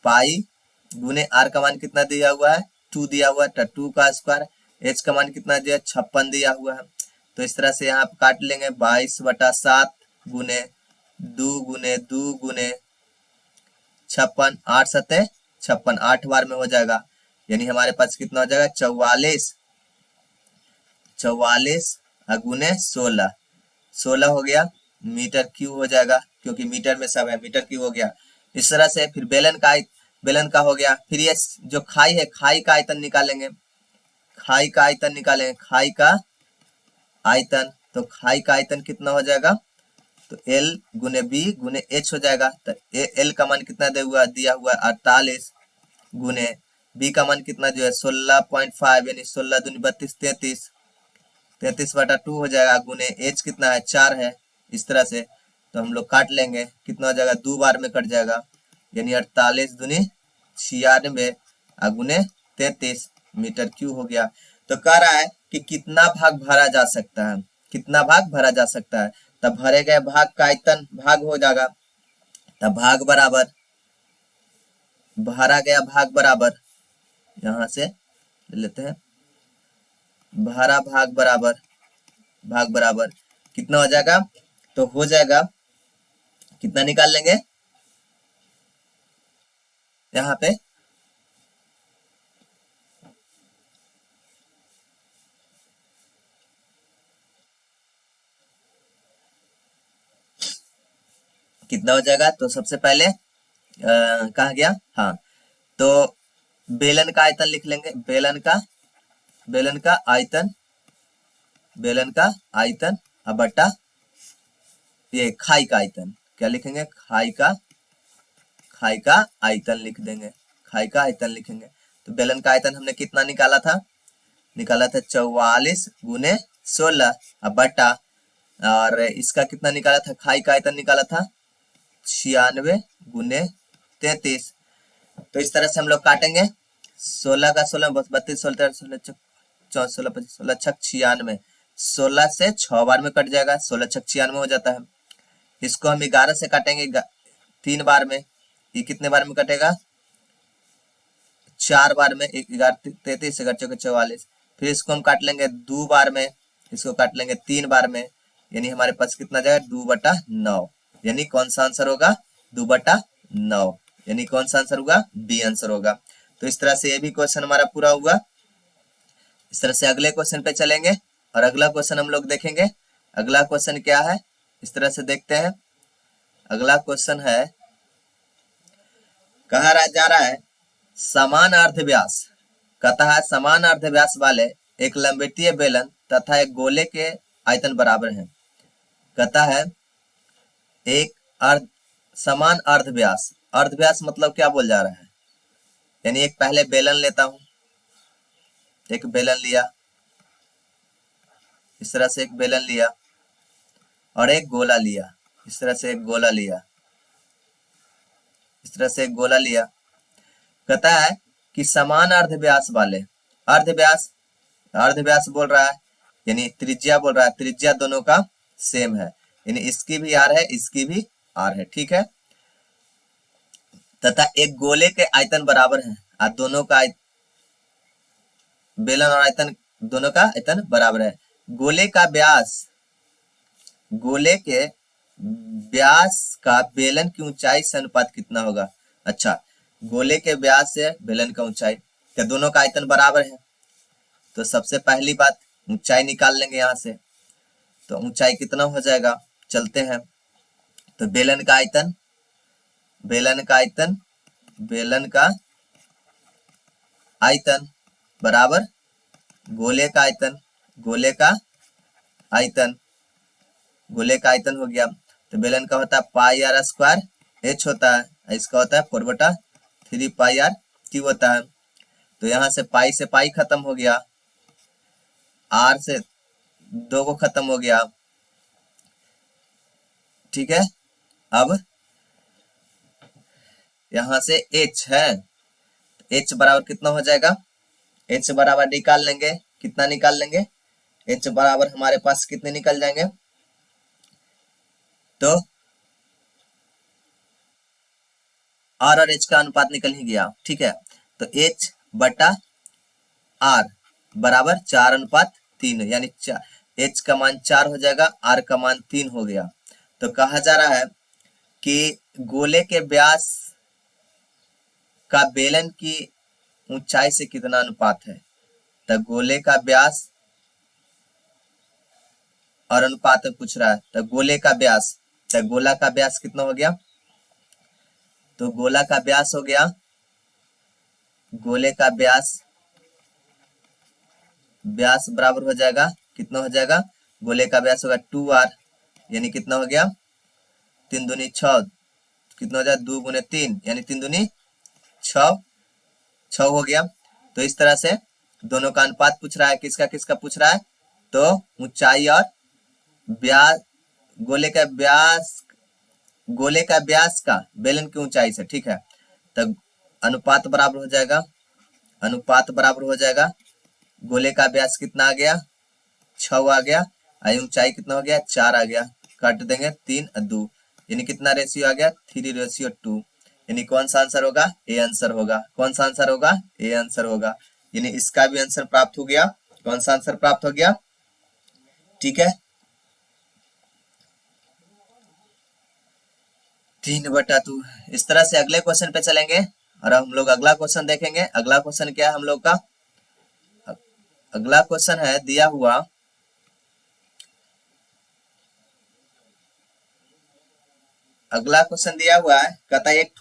पाई गुने आर का मान कितना दिया हुआ है 2 दिया हुआ है, 2 का स्क्वायर, एच का मान कितना दिया 56 दिया हुआ है। तो इस तरह से यहाँ पे काट लेंगे 22/7 गुने 2 गुने 56, 8 सते 56, 8 बार में हो जाएगा, यानी हमारे पास कितना हो जाएगा 44 गुने 16, 16 हो गया मीटर क्यूब हो जाएगा, क्योंकि मीटर में सब है, मीटर क्यूब हो गया। इस तरह से फिर बेलन का हो गया। फिर ये जो खाई है, खाई का आयतन निकालेंगे, खाई का आयतन निकालेंगे, खाई का आयतन, तो खाई का आयतन कितना हो जाएगा, तो L गुने B गुने H हो जाएगा। तो L का मान कितना दिया हुआ है 48 गुने B का मान कितना जो है 16.5, यानी 16 दूनी 32, 33/2 हो जाएगा, गुने H कितना है 4 है। इस तरह से तो हम लोग काट लेंगे, कितना हो जाएगा 2 बार में कट जाएगा, यानी 48 दूनी 96 गुने 33 मीटर क्यूब हो गया। तो कह रहा है कि कितना भाग भरा जा सकता है, कितना भाग भरा जा सकता है। तब भरे गए भाग का आयतन भाग हो जाएगा, तब भाग बराबर भरा गया भाग बराबर, यहां से ले लेते हैं, भरा भाग बराबर कितना हो जाएगा, तो हो जाएगा कितना निकाल लेंगे यहाँ पे, कितना हो जाएगा, तो सबसे पहले कहाँ गया, हाँ, तो बेलन का आयतन लिख लेंगे, बेलन का आयतन, बेलन का आयतन अब बटा ये खाई का आयतन, क्या लिखेंगे, खाई का आयतन लिख देंगे, खाई का आयतन लिखेंगे। तो बेलन का आयतन हमने कितना निकाला था, 44 × 16 अब बटा, और इसका कितना निकाला था, खाई का आयतन निकाला था 96 × 33। तो इस तरह से हम लोग काटेंगे, 16 का 16 32, 16 16 14 16 25 16 छक 96, 16 से 6 बार में कट जाएगा, 16 छक 96 हो जाता है। इसको हम 11 से काटेंगे 3 बार में, ये कितने बार में कटेगा, 4 बार में, 11 33 11 चौके 44। फिर इसको हम काट लेंगे 2 बार में, इसको काट लेंगे 3 बार में, यानी हमारे पास कितना जाएगा 2/9, यानी कौन सा आंसर होगा 2/9, यानी कौन सा आंसर होगा, बी आंसर होगा। तो इस तरह से ये भी क्वेश्चन हमारा पूरा हुआ। इस तरह से अगले क्वेश्चन पे चलेंगे और अगला क्वेश्चन हम लोग देखेंगे। अगला क्वेश्चन क्या है, इस तरह से देखते हैं। अगला क्वेश्चन है, कहा जा रहा है समान अर्धव्यास, कहता है समान अर्धव्यास वाले एक लंबवतीय बेलन तथा एक गोले के आयतन बराबर हैं। कहता है एक समान अर्धव्यास, अर्धव्यास मतलब क्या बोल जा रहा है, यानी एक पहले बेलन लेता हूं, एक बेलन लिया, इस तरह से एक बेलन लिया और एक गोला लिया, इस तरह से एक गोला लिया, इस तरह से एक गोला लिया। कहता है कि समान अर्धव्यास वाले, अर्धव्यास, अर्धव्यास बोल रहा है यानी त्रिज्या बोल रहा है, त्रिज्या दोनों का सेम है, यानी इसकी भी आर है, इसकी भी आर है, ठीक है। तथा एक गोले के आयतन बराबर है, और दोनों का बेलन और आयतन दोनों का आयतन बराबर है। गोले का व्यास, गोले के व्यास का बेलन की ऊंचाई से अनुपात कितना होगा। अच्छा, गोले के व्यास से बेलन का ऊंचाई, क्या दोनों का आयतन बराबर है, तो सबसे पहली बात ऊंचाई निकाल लेंगे यहां से, तो ऊंचाई कितना हो जाएगा, चलते हैं। तो बेलन का आयतन, बेलन का आयतन, बेलन का आयतन बराबर गोले का आयतन, गोले का आयतन, गोले का आयतन हो गया। तो बेलन का होता है पाई आर स्क्वायर एच होता है, इसका होता है 4/3 पाई आर क्यू होता है। तो यहाँ से पाई खत्म हो गया, आर से 2 को खत्म हो गया, ठीक है। अब यहां से h है, h बराबर कितना हो जाएगा, h बराबर निकाल लेंगे, कितना निकाल लेंगे, h बराबर हमारे पास कितने निकल जाएंगे, तो r और h का अनुपात निकल ही गया, ठीक है। तो h/r बराबर 4:3, यानी h का मान 4 हो जाएगा, r का मान 3 हो गया। तो कहा जा रहा है कि गोले के व्यास का बेलन की ऊंचाई से कितना अनुपात है। तो गोले का व्यास और अनुपात में पूछ रहा है, तो गोले का व्यास, तो गोला का व्यास कितना हो गया, तो गोला का व्यास हो गया, गोले का व्यास, व्यास बराबर हो जाएगा, कितना हो जाएगा, गोले का व्यास होगा 2r, यानी कितना हो गया 3 दूनी 6, कितना हो जाएगा 2 × 3, यानी 3 दूनी 6, 6 हो गया। तो इस तरह से दोनों का अनुपात पूछ रहा है, किसका किसका पूछ रहा है, तो ऊंचाई और व्यास, गोले का व्यास, गोले का व्यास का बेलन की ऊंचाई से, ठीक है। तो अनुपात बराबर हो जाएगा, अनुपात बराबर हो जाएगा, गोले का व्यास कितना आ गया 6 आ गया, ऊंचाई कितना हो गया 4 आ गया, काट देंगे 3 और 2, यानी कितना रेशियो आ गया 3:2, यानी कौन सा आंसर होगा, ए आंसर होगा, कौन सा आंसर होगा, ए आंसर होगा, यानी इसका भी आंसर प्राप्त हो गया। कौन सा आंसर प्राप्त हो गया, ठीक है, 3/2। इस तरह से अगले क्वेश्चन पे चलेंगे और हम लोग अगला क्वेश्चन देखेंगे। अगला क्वेश्चन क्या है हम लोग का, अगला क्वेश्चन है दिया हुआ, अगला क्वेश्चन दिया हुआ है, कहता है एक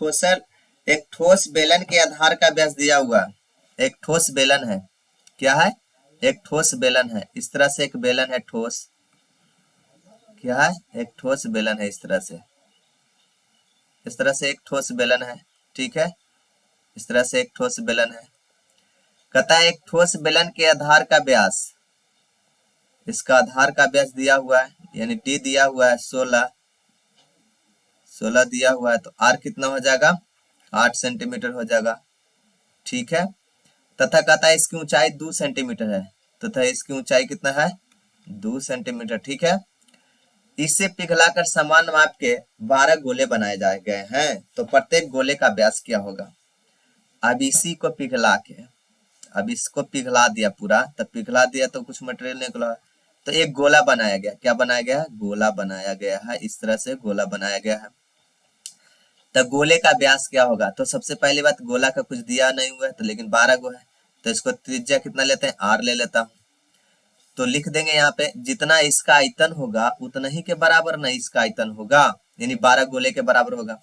ठोस बेलन के आधार का व्यास दिया हुआ है। एक ठोस बेलन है, क्या है? एक ठोस बेलन है। इस तरह से एक बेलन है ठोस, क्या है? एक ठोस बेलन है। इस तरह से एक ठोस बेलन है, ठीक है। इस तरह से एक ठोस बेलन है। कहता है एक ठोस बेलन के आधार का व्यास, इसका आधार का व्यास दिया हुआ है, यानी डी दिया हुआ है 16 दिया हुआ है, तो आर कितना हो जाएगा? 8 सेंटीमीटर हो जाएगा, ठीक है। तथा कहता है इसकी ऊंचाई 2 सेंटीमीटर है, तथा इसकी ऊंचाई कितना है? 2 सेंटीमीटर, ठीक है। इससे पिघलाकर समान माप के 12 गोले बनाए जाए गए हैं, तो प्रत्येक गोले का व्यास क्या होगा? अब इसी को पिघला के, अब इसको पिघला दिया पूरा, तब पिघला दिया तो कुछ मटेरियल निकला, तो एक गोला बनाया गया। क्या बनाया गया है? गोला बनाया गया है। इस तरह से गोला बनाया गया है। तो गोले का व्यास क्या होगा? तो सबसे पहली बात, गोला का कुछ दिया नहीं हुआ है, तो लेकिन 12 गो है, तो इसको त्रिज्या कितना लेते हैं? आर ले लेता हूं। तो लिख देंगे यहाँ पे जितना इसका आयतन होगा उतना ही के बराबर ना इसका आयतन होगा, यानी 12 गोले के बराबर होगा।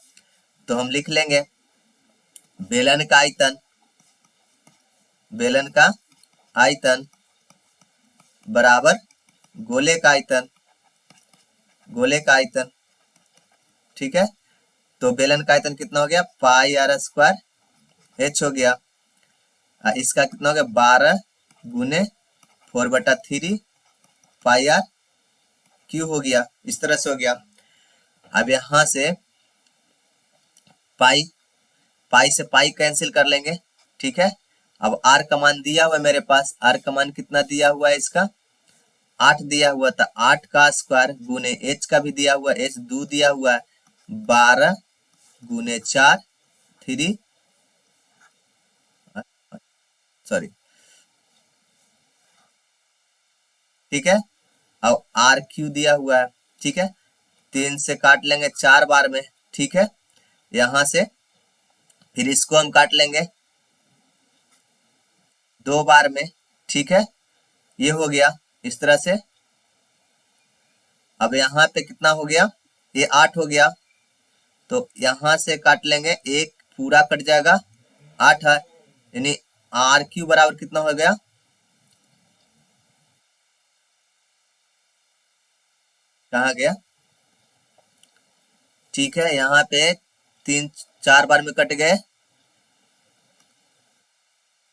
तो हम लिख लेंगे बेलन का आयतन, बेलन का आयतन बराबर गोले का आयतन, गोले का आयतन, ठीक है। तो बेलन का आयतन कितना हो गया? पाई आर स्क्वायर एच हो गया। इसका कितना हो गया? 12 गुने 4/3 पाई आर क्यू हो गया। इस तरह से हो गया। अब यहां से पाई, पाई से पाई कैंसिल कर लेंगे, ठीक है। अब आर का मान दिया हुआ है मेरे पास, आर का मान कितना दिया हुआ है? इसका 8 दिया हुआ था, 8 का स्क्वायर गुने एच का भी दिया हुआ है, एच 2 दिया हुआ है, 12 गुने 4 3 सॉरी, ठीक है। अब आर क्यू दिया हुआ है, ठीक है। 3 से काट लेंगे 4 बार में, ठीक है। यहां से फिर इसको हम काट लेंगे 2 बार में, ठीक है। ये हो गया इस तरह से। अब यहाँ पे कितना हो गया? ये 8 हो गया, तो यहां से काट लेंगे, एक पूरा कट जाएगा, 8 है, यानी आर क्यू बराबर कितना हो गया? कहा गया? ठीक है, यहाँ पे 3 4 बार में कट गए,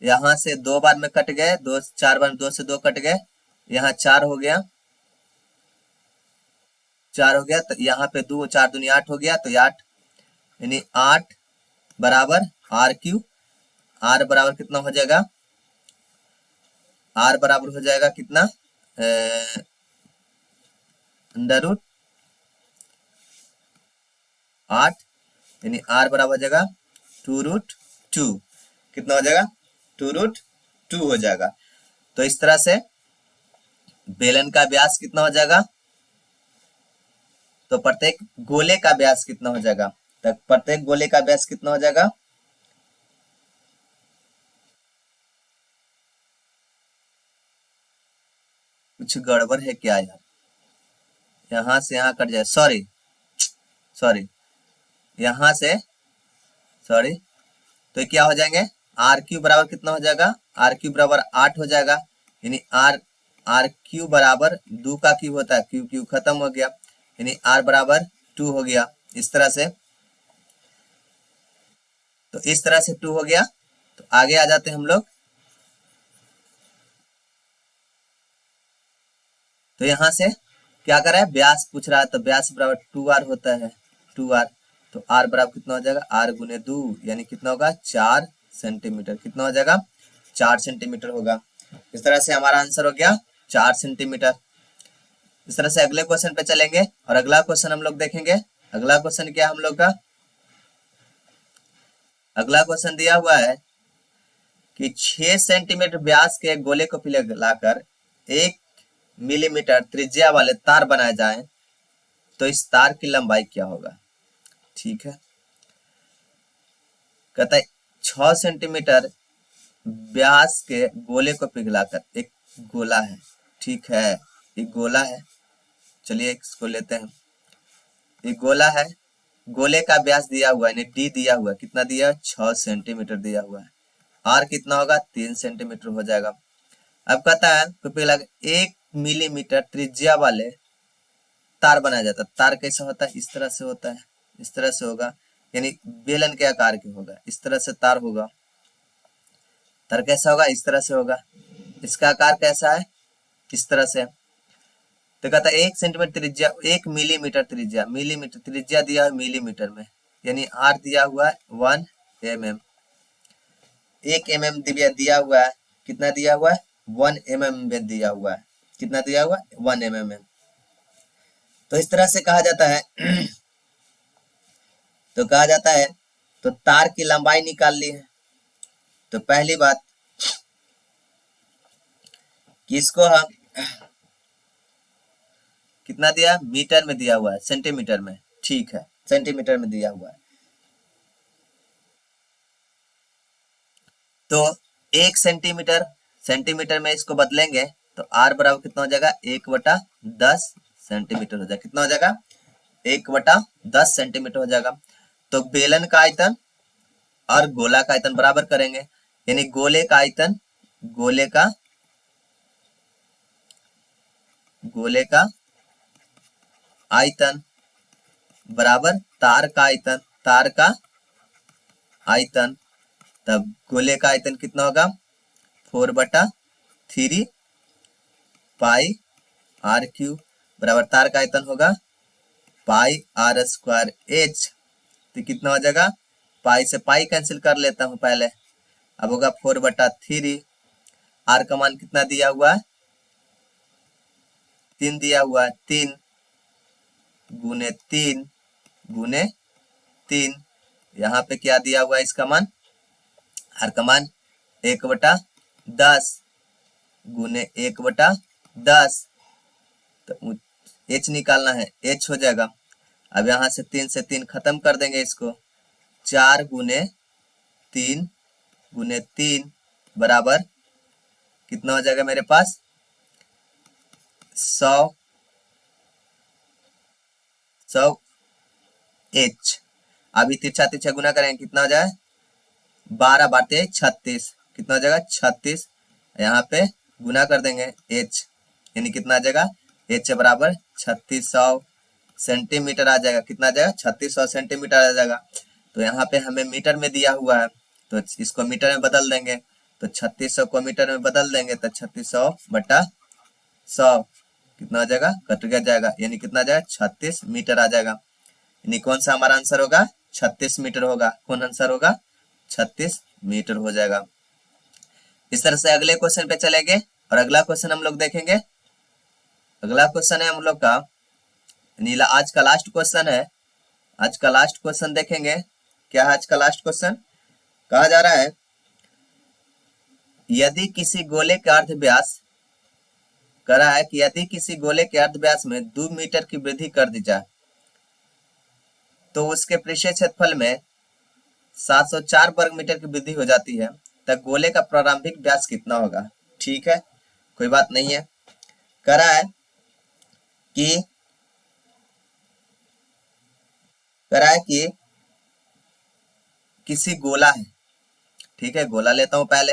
यहाँ से 2 बार में कट गए, 2 4 बार में 2 से 2 कट गए, यहाँ 4 हो गया, 4 हो गया, तो यहाँ पे 2 4 दूनी 8 हो गया, तो 8 यानी 8 बराबर आर क्यू। आर बराबर कितना हो जाएगा? आर बराबर हो जाएगा कितना? अंडर रूट 8, यानी आर बराबर हो जाएगा 2√2। कितना हो जाएगा? 2√2 हो जाएगा। तो इस तरह से बेलन का व्यास कितना हो जाएगा? तो प्रत्येक गोले का व्यास कितना हो जाएगा? तो प्रत्येक गोले का व्यास कितना हो जाएगा? कुछ गड़बड़ है क्या यार? यहां से यहां कट जाए, सॉरी सॉरी, यहां से सॉरी, तो क्या हो जाएंगे? आर क्यू बराबर कितना हो जाएगा? आर क्यू बराबर 8 हो जाएगा, यानी आर आर क्यू बराबर 2 का क्यूब होता है, क्यू क्यू खत्म हो गया, यानी आर बराबर 2 हो गया। इस तरह से, तो इस तरह से 2 हो गया। तो आगे आ जाते हैं हम लोग। तो यहां से क्या कर रहा है? व्यास पूछ रहा है, तो व्यास बराबर 2r होता है, 2r। तो r बराबर कितना हो जाएगा? r गुने 2, यानी कितना होगा? 4 सेंटीमीटर। कितना हो जाएगा? 4 सेंटीमीटर होगा। इस तरह से हमारा आंसर हो गया 4 सेंटीमीटर। इस तरह से अगले क्वेश्चन पे चलेंगे, और अगला क्वेश्चन हम लोग देखेंगे। अगला क्वेश्चन क्या हम लोग का? अगला क्वेश्चन दिया हुआ है कि 6 सेंटीमीटर व्यास के एक गोले को पिघलाकर 1 मिलीमीटर त्रिज्या वाले तार बनाए जाएं, तो इस तार की लंबाई क्या होगा? ठीक है, कहता है 6 सेंटीमीटर व्यास के गोले को पिघलाकर, एक गोला है, ठीक है, एक गोला है, चलिए इसको लेते हैं, एक गोला है, गोले का व्यास दिया हुआ है, डी दिया हुआ है, कितना दिया है? 6 सेंटीमीटर दिया हुआ है। आर कितना होगा? 3 सेंटीमीटर हो जाएगा। अब कहता है पहला 1 मिलीमीटर त्रिज्या वाले तार बनाया जाता है। तार कैसा होता है? इस तरह से होता है, इस तरह से होगा, यानी बेलन के आकार के होगा, इस तरह से तार होगा। तार कैसा होगा? इस तरह से होगा। इसका आकार कैसा है? इस तरह से। तो कहता है 1 सेंटीमीटर त्रिज्या, 1 मिलीमीटर त्रिज्या, मिलीमीटर त्रिज्या दिया है मिलीमीटर में, यानी आर दिया हुआ है 1 mm। 1 mm दिया हुआ है, कितना दिया हुआ है? 1 mm में दिया हुआ है, कितना दिया हुआ है? 1 mm में। तो इस तरह से कहा जाता है तो कहा जाता है तो तार की लंबाई निकाल ली है। तो पहली बात कि इसको हम कितना दिया? मीटर में दिया हुआ है, सेंटीमीटर में, ठीक है, सेंटीमीटर में दिया हुआ है। तो 1 सेंटीमीटर, सेंटीमीटर में इसको बदलेंगे तो आर बराबर कितना हो जाएगा? 1/10 सेंटीमीटर हो जाएगा। कितना हो जाएगा? 1/10 सेंटीमीटर हो जाएगा। तो बेलन का आयतन और गोला का आयतन बराबर करेंगे, यानी गोले का आयतन, गोले का आयतन बराबर तार का आयतन, तब गोले का आयतन कितना होगा? 4/3 पाई आर क्यूब बराबर तार का आयतन होगा पाई आर स्क्वायर एच। तो कितना हो जाएगा? पाई से पाई कैंसिल कर लेता हूं पहले। अब होगा 4/3। आर का मान कितना दिया हुआ है? 3 दिया हुआ है, 3 गुने 3 गुने 3। यहाँ पे क्या दिया हुआ है इसका मान? आर का मान 1/10 गुने 1/10। तो एच निकालना है, एच हो जाएगा। अब यहाँ से 3 से 3 खत्म कर देंगे इसको, 4 गुने 3 बराबर कितना हो जाएगा मेरे पास? 100 एच। अभी तिरछा तिरछा गुना करेंगे, कितना हो जाए? 12 बाटे 36, कितना हो जाएगा? 36। यहाँ पे गुना कर देंगे एच, यानी कितना आ जाएगा? एच बराबर 3600 सेंटीमीटर आ जाएगा। कितना आ जाएगा? 3600 सेंटीमीटर आ जाएगा। तो यहाँ पे हमें मीटर में दिया हुआ है, तो इसको मीटर में बदल देंगे। तो 3600 को मीटर में बदल देंगे तो 3600/100 कितना आ जाएगा? कट गया जाएगा, यानी कितना आ जाएगा? 36 मीटर आ जाएगा। यानी कौन सा हमारा आंसर होगा? 36 मीटर होगा। कौन आंसर होगा? 36 मीटर हो जाएगा। इस तरह से अगले क्वेश्चन पे चलेंगे और अगला क्वेश्चन हम लोग देखेंगे। अगला क्वेश्चन है हम लोग का नीला, आज का लास्ट क्वेश्चन है। आज का लास्ट क्वेश्चन देखेंगे। क्या है आज का लास्ट क्वेश्चन? कहा जा रहा है यदि किसी गोले का अर्ध व्यास, कह रहा है कि यदि किसी गोले के अर्ध व्यास में 2 मीटर की वृद्धि कर दी जाए तो उसके पृष्ठीय क्षेत्रफल में 704 वर्ग मीटर की वृद्धि हो जाती है, तब गोले का प्रारंभिक व्यास कितना होगा? ठीक है, कोई बात नहीं है। कह रहा है कि किसी गोला है, ठीक है, गोला लेता हूं पहले,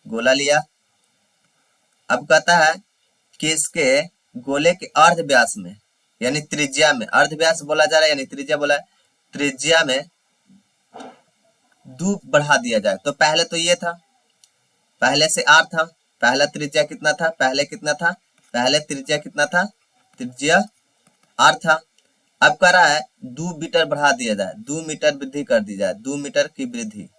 गोला लिया। अब कहता है कि इसके गोले के अर्ध व्यास में, यानी त्रिज्या में, अर्ध व्यास बोला जा रहा है यानी त्रिज्या बोला है, त्रिज्या में 2 बढ़ा दिया जाए। तो पहले तो ये था, पहले से आर था, पहला त्रिज्या कितना था? पहले त्रिज्या कितना था? त्रिज्या आर था। अब कह रहा है 2 मीटर बढ़ा दिया जाए, 2 मीटर वृद्धि कर दी जाए, 2 मीटर की वृद्धि,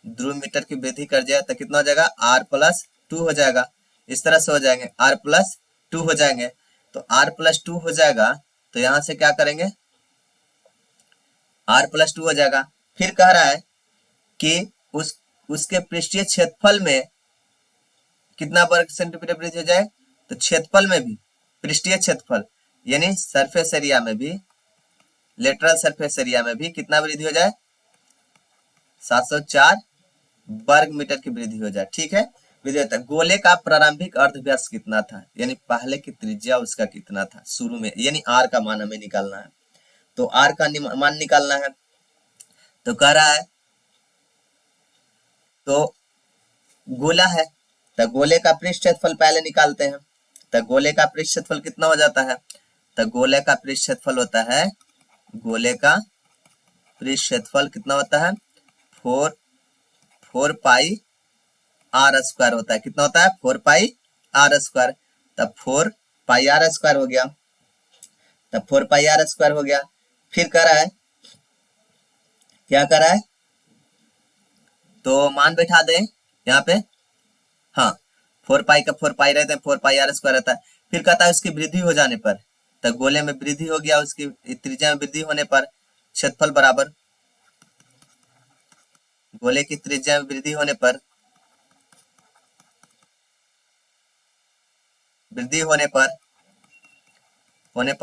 2 मीटर की वृद्धि कर जाए तो कितना हो जाएगा? r+2 हो जाएगा। इस तरह से हो जाएंगे, r+2 हो जाएंगे। तो r+2 हो जाएगा तो यहां से क्या करेंगे? r+2 हो जाएगा। फिर कह रहा है कि उसके पृष्ठीय क्षेत्रफल में कितना वर्ग सेंटीमीटर वृद्धि हो जाए? तो क्षेत्रफल में भी, पृष्ठीय क्षेत्रफल यानी सरफेस एरिया में भी, लेटरल सरफेस एरिया में भी कितना वृद्धि हो जाए? 704 वर्ग मीटर की वृद्धि हो जाए। ठीक है, विद्युत गोले का प्रारंभिक अर्धव्यास कितना था, यानी पहले की त्रिज्या उसका कितना था शुरू में, यानी आर का मान हमें निकालना है। तो आर का मान निकालना है, तो कह रहा है तो गोला है, तो गोले का पृष्ठ क्षेत्रफल पहले निकालते हैं। तो गोले का पृष्ठ क्षेत्रफल कितना हो जाता है, तो गोले का पृष्ठ क्षेत्रफल होता है, गोले का पृष्ठ क्षेत्रफल कितना होता है, 4 पाई आर स्क्वायर होता है। कितना होता है, 4 पाई आर स्क्वायर। तब 4 पाई आर स्क्वायर हो गया, तब 4 पाई आर स्क्वायर हो गया। फिर कह रहा है, क्या कर रहा है, तो मान बैठा दें यहाँ पे, हाँ 4 पाई का 4 पाई रहते हैं, 4 पाई आर स्क्वायर रहता है। फिर कहता है उसकी वृद्धि हो जाने पर, तो गोले में वृद्धि हो गया, उसकी त्रिज्या में वृद्धि होने पर क्षेत्रफल बराबर, गोले की त्रिज्या में वृद्धि होने पर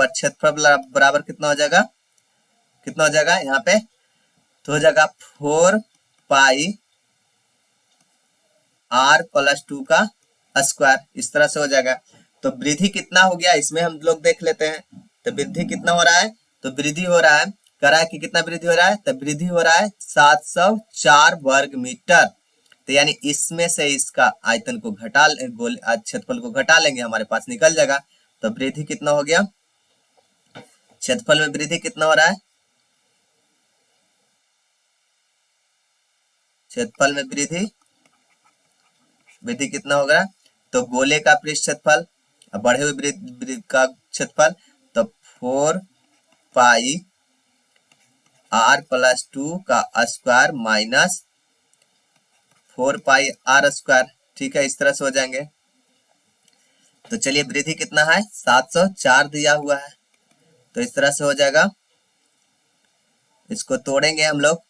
क्षेत्रफल बराबर कितना हो जाएगा, कितना हो जाएगा यहाँ पे, तो हो जाएगा 4 पाई आर प्लस 2 का स्क्वायर, इस तरह से हो जाएगा। तो वृद्धि कितना हो गया इसमें हम लोग देख लेते हैं। तो वृद्धि कितना हो रहा है, तो वृद्धि हो रहा है, कह रहा है कि कितना वृद्धि हो रहा है, तो वृद्धि हो रहा है 704 वर्ग मीटर। तो यानी इसमें से इसका आयतन को घटा, क्षेत्रफल को घटा लेंगे, हमारे पास निकल जाएगा। तो वृद्धि कितना हो गया, क्षेत्रफल में वृद्धि कितना हो रहा है, क्षेत्रफल में वृद्धि कितना होगा, तो गोले का पृष्ठ क्षेत्रफल बढ़े हुए वृत्त का क्षेत्रफल, तो 4 पाई आर प्लस 2 का square minus 4 pi are square. ठीक है, इस तरह से हो जाएंगे। तो चलिए वृद्धि कितना है, 704 दिया हुआ है, तो इस तरह से हो जाएगा। इसको तोड़ेंगे हम लोग,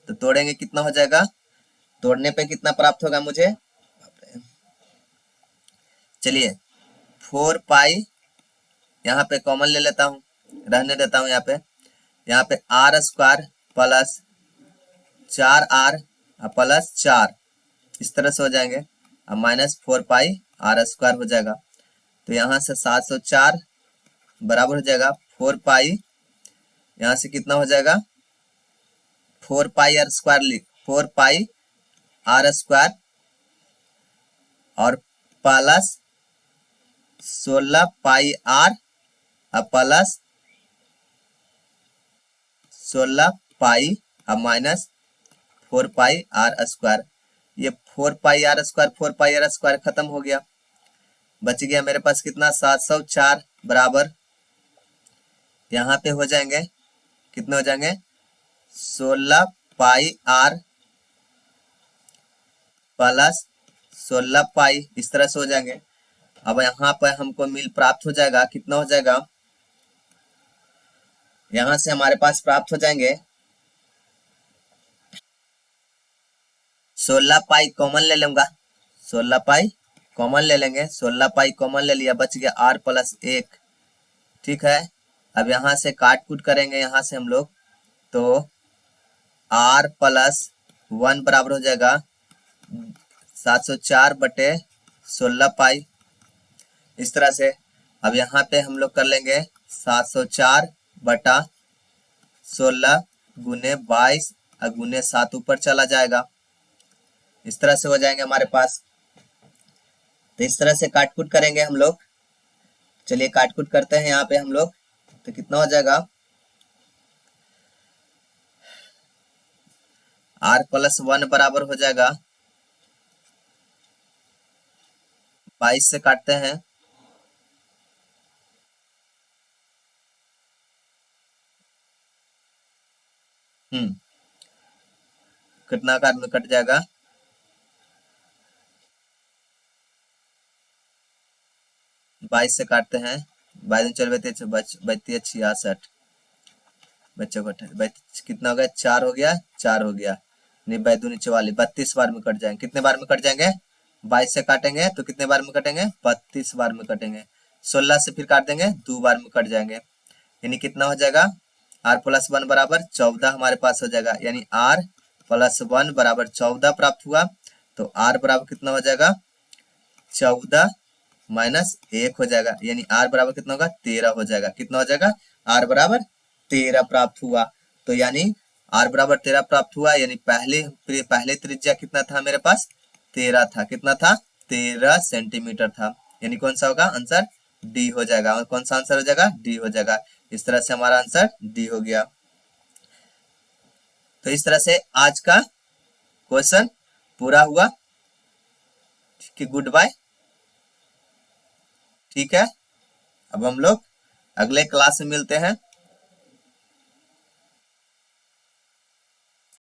तो तोड़ेंगे कितना हो जाएगा, तोड़ने पे कितना प्राप्त होगा मुझे, चलिए 4 पाई यहाँ पे कॉमन ले लेता हूँ, रहने देता हूँ यहाँ पे are square plus 4r plus 4, इस तरह से हो जाएंगे, अब माइनस 4 पाई आर स्क्वायर हो जाएगा। तो यहाँ से 704 बराबर हो जाएगा 4 पाई, यहाँ से कितना हो जाएगा 4 pi are square, 4 pi are square और plus 16 pi R plus 16 pi अब माइनस 4 पाई आर स्क्वायर। ये 4 pi are square 4 pi are square खत्म हो गया, बच गया मेरे पास कितना 704 बराबर, यहाँ पे हो जाएंगे कितने हो जाएंगे 16 पाई आर प्लस 16 पाई, इस तरह से हो जाएंगे। अब यहाँ पर हमको मिल प्राप्त हो जाएगा, कितना हो जाएगा, यहां से हमारे पास प्राप्त हो जाएंगे 16 पाई कॉमन ले लूंगा, 16 पाई कॉमन ले लेंगे, 16 पाई कॉमन ले लिया, बच गया आर प्लस 1। ठीक है, अब यहाँ से काट कूट करेंगे, यहाँ से हम लोग, तो आर प्लस 1 बराबर हो जाएगा 704 बटे 16 पाई, इस तरह से। अब यहाँ पे हम लोग कर लेंगे 704 बटा 16 गुने 22 और गुने 7 ऊपर चला जाएगा, इस तरह से हो जाएंगे हमारे पास। तो इस तरह से काट कूट करेंगे हम लोग, चलिए काट कूट करते हैं यहाँ पे हम लोग, तो कितना हो जाएगा आर प्लस 1 बराबर हो जाएगा 22 से काटते हैं, कितना कार में कट जाएगा, बाईस से काटते हैं, 22 चल बत्तीस 66 बच्चों को कितना हो गया 4 हो गया 4 हो गया, नहीं 22 44 32 बार में कट जाएंगे। कितने बार में कट जाएंगे, 22 से काटेंगे तो कितने बार में कटेंगे 32 बार में कटेंगे, 16 से फिर काट देंगे 2 बार में कट जाएंगे, यानी कितना हो जाएगा आर प्लस 1 बराबर 14 हमारे पास हो जाएगा, यानी आर प्लस 1 बराबर 14 प्राप्त हुआ। तो आर बराबर कितना हो जाएगा 14 माइनस 1 हो जाएगा, यानी r बराबर कितना होगा 13 हो जाएगा। कितना हो जाएगा, r बराबर 13 प्राप्त हुआ। तो यानी r बराबर 13 प्राप्त हुआ, यानी पहले त्रिज्या कितना था मेरे पास, 13 था। कितना था, 13 सेंटीमीटर था। यानी कौन सा होगा आंसर, डी हो जाएगा। और कौन सा आंसर हो जाएगा, डी हो जाएगा। इस तरह से हमारा आंसर डी हो गया। तो इस तरह से आज का क्वेश्चन पूरा हुआ कि गुड बाय। ठीक है, अब हम लोग अगले क्लास में मिलते हैं।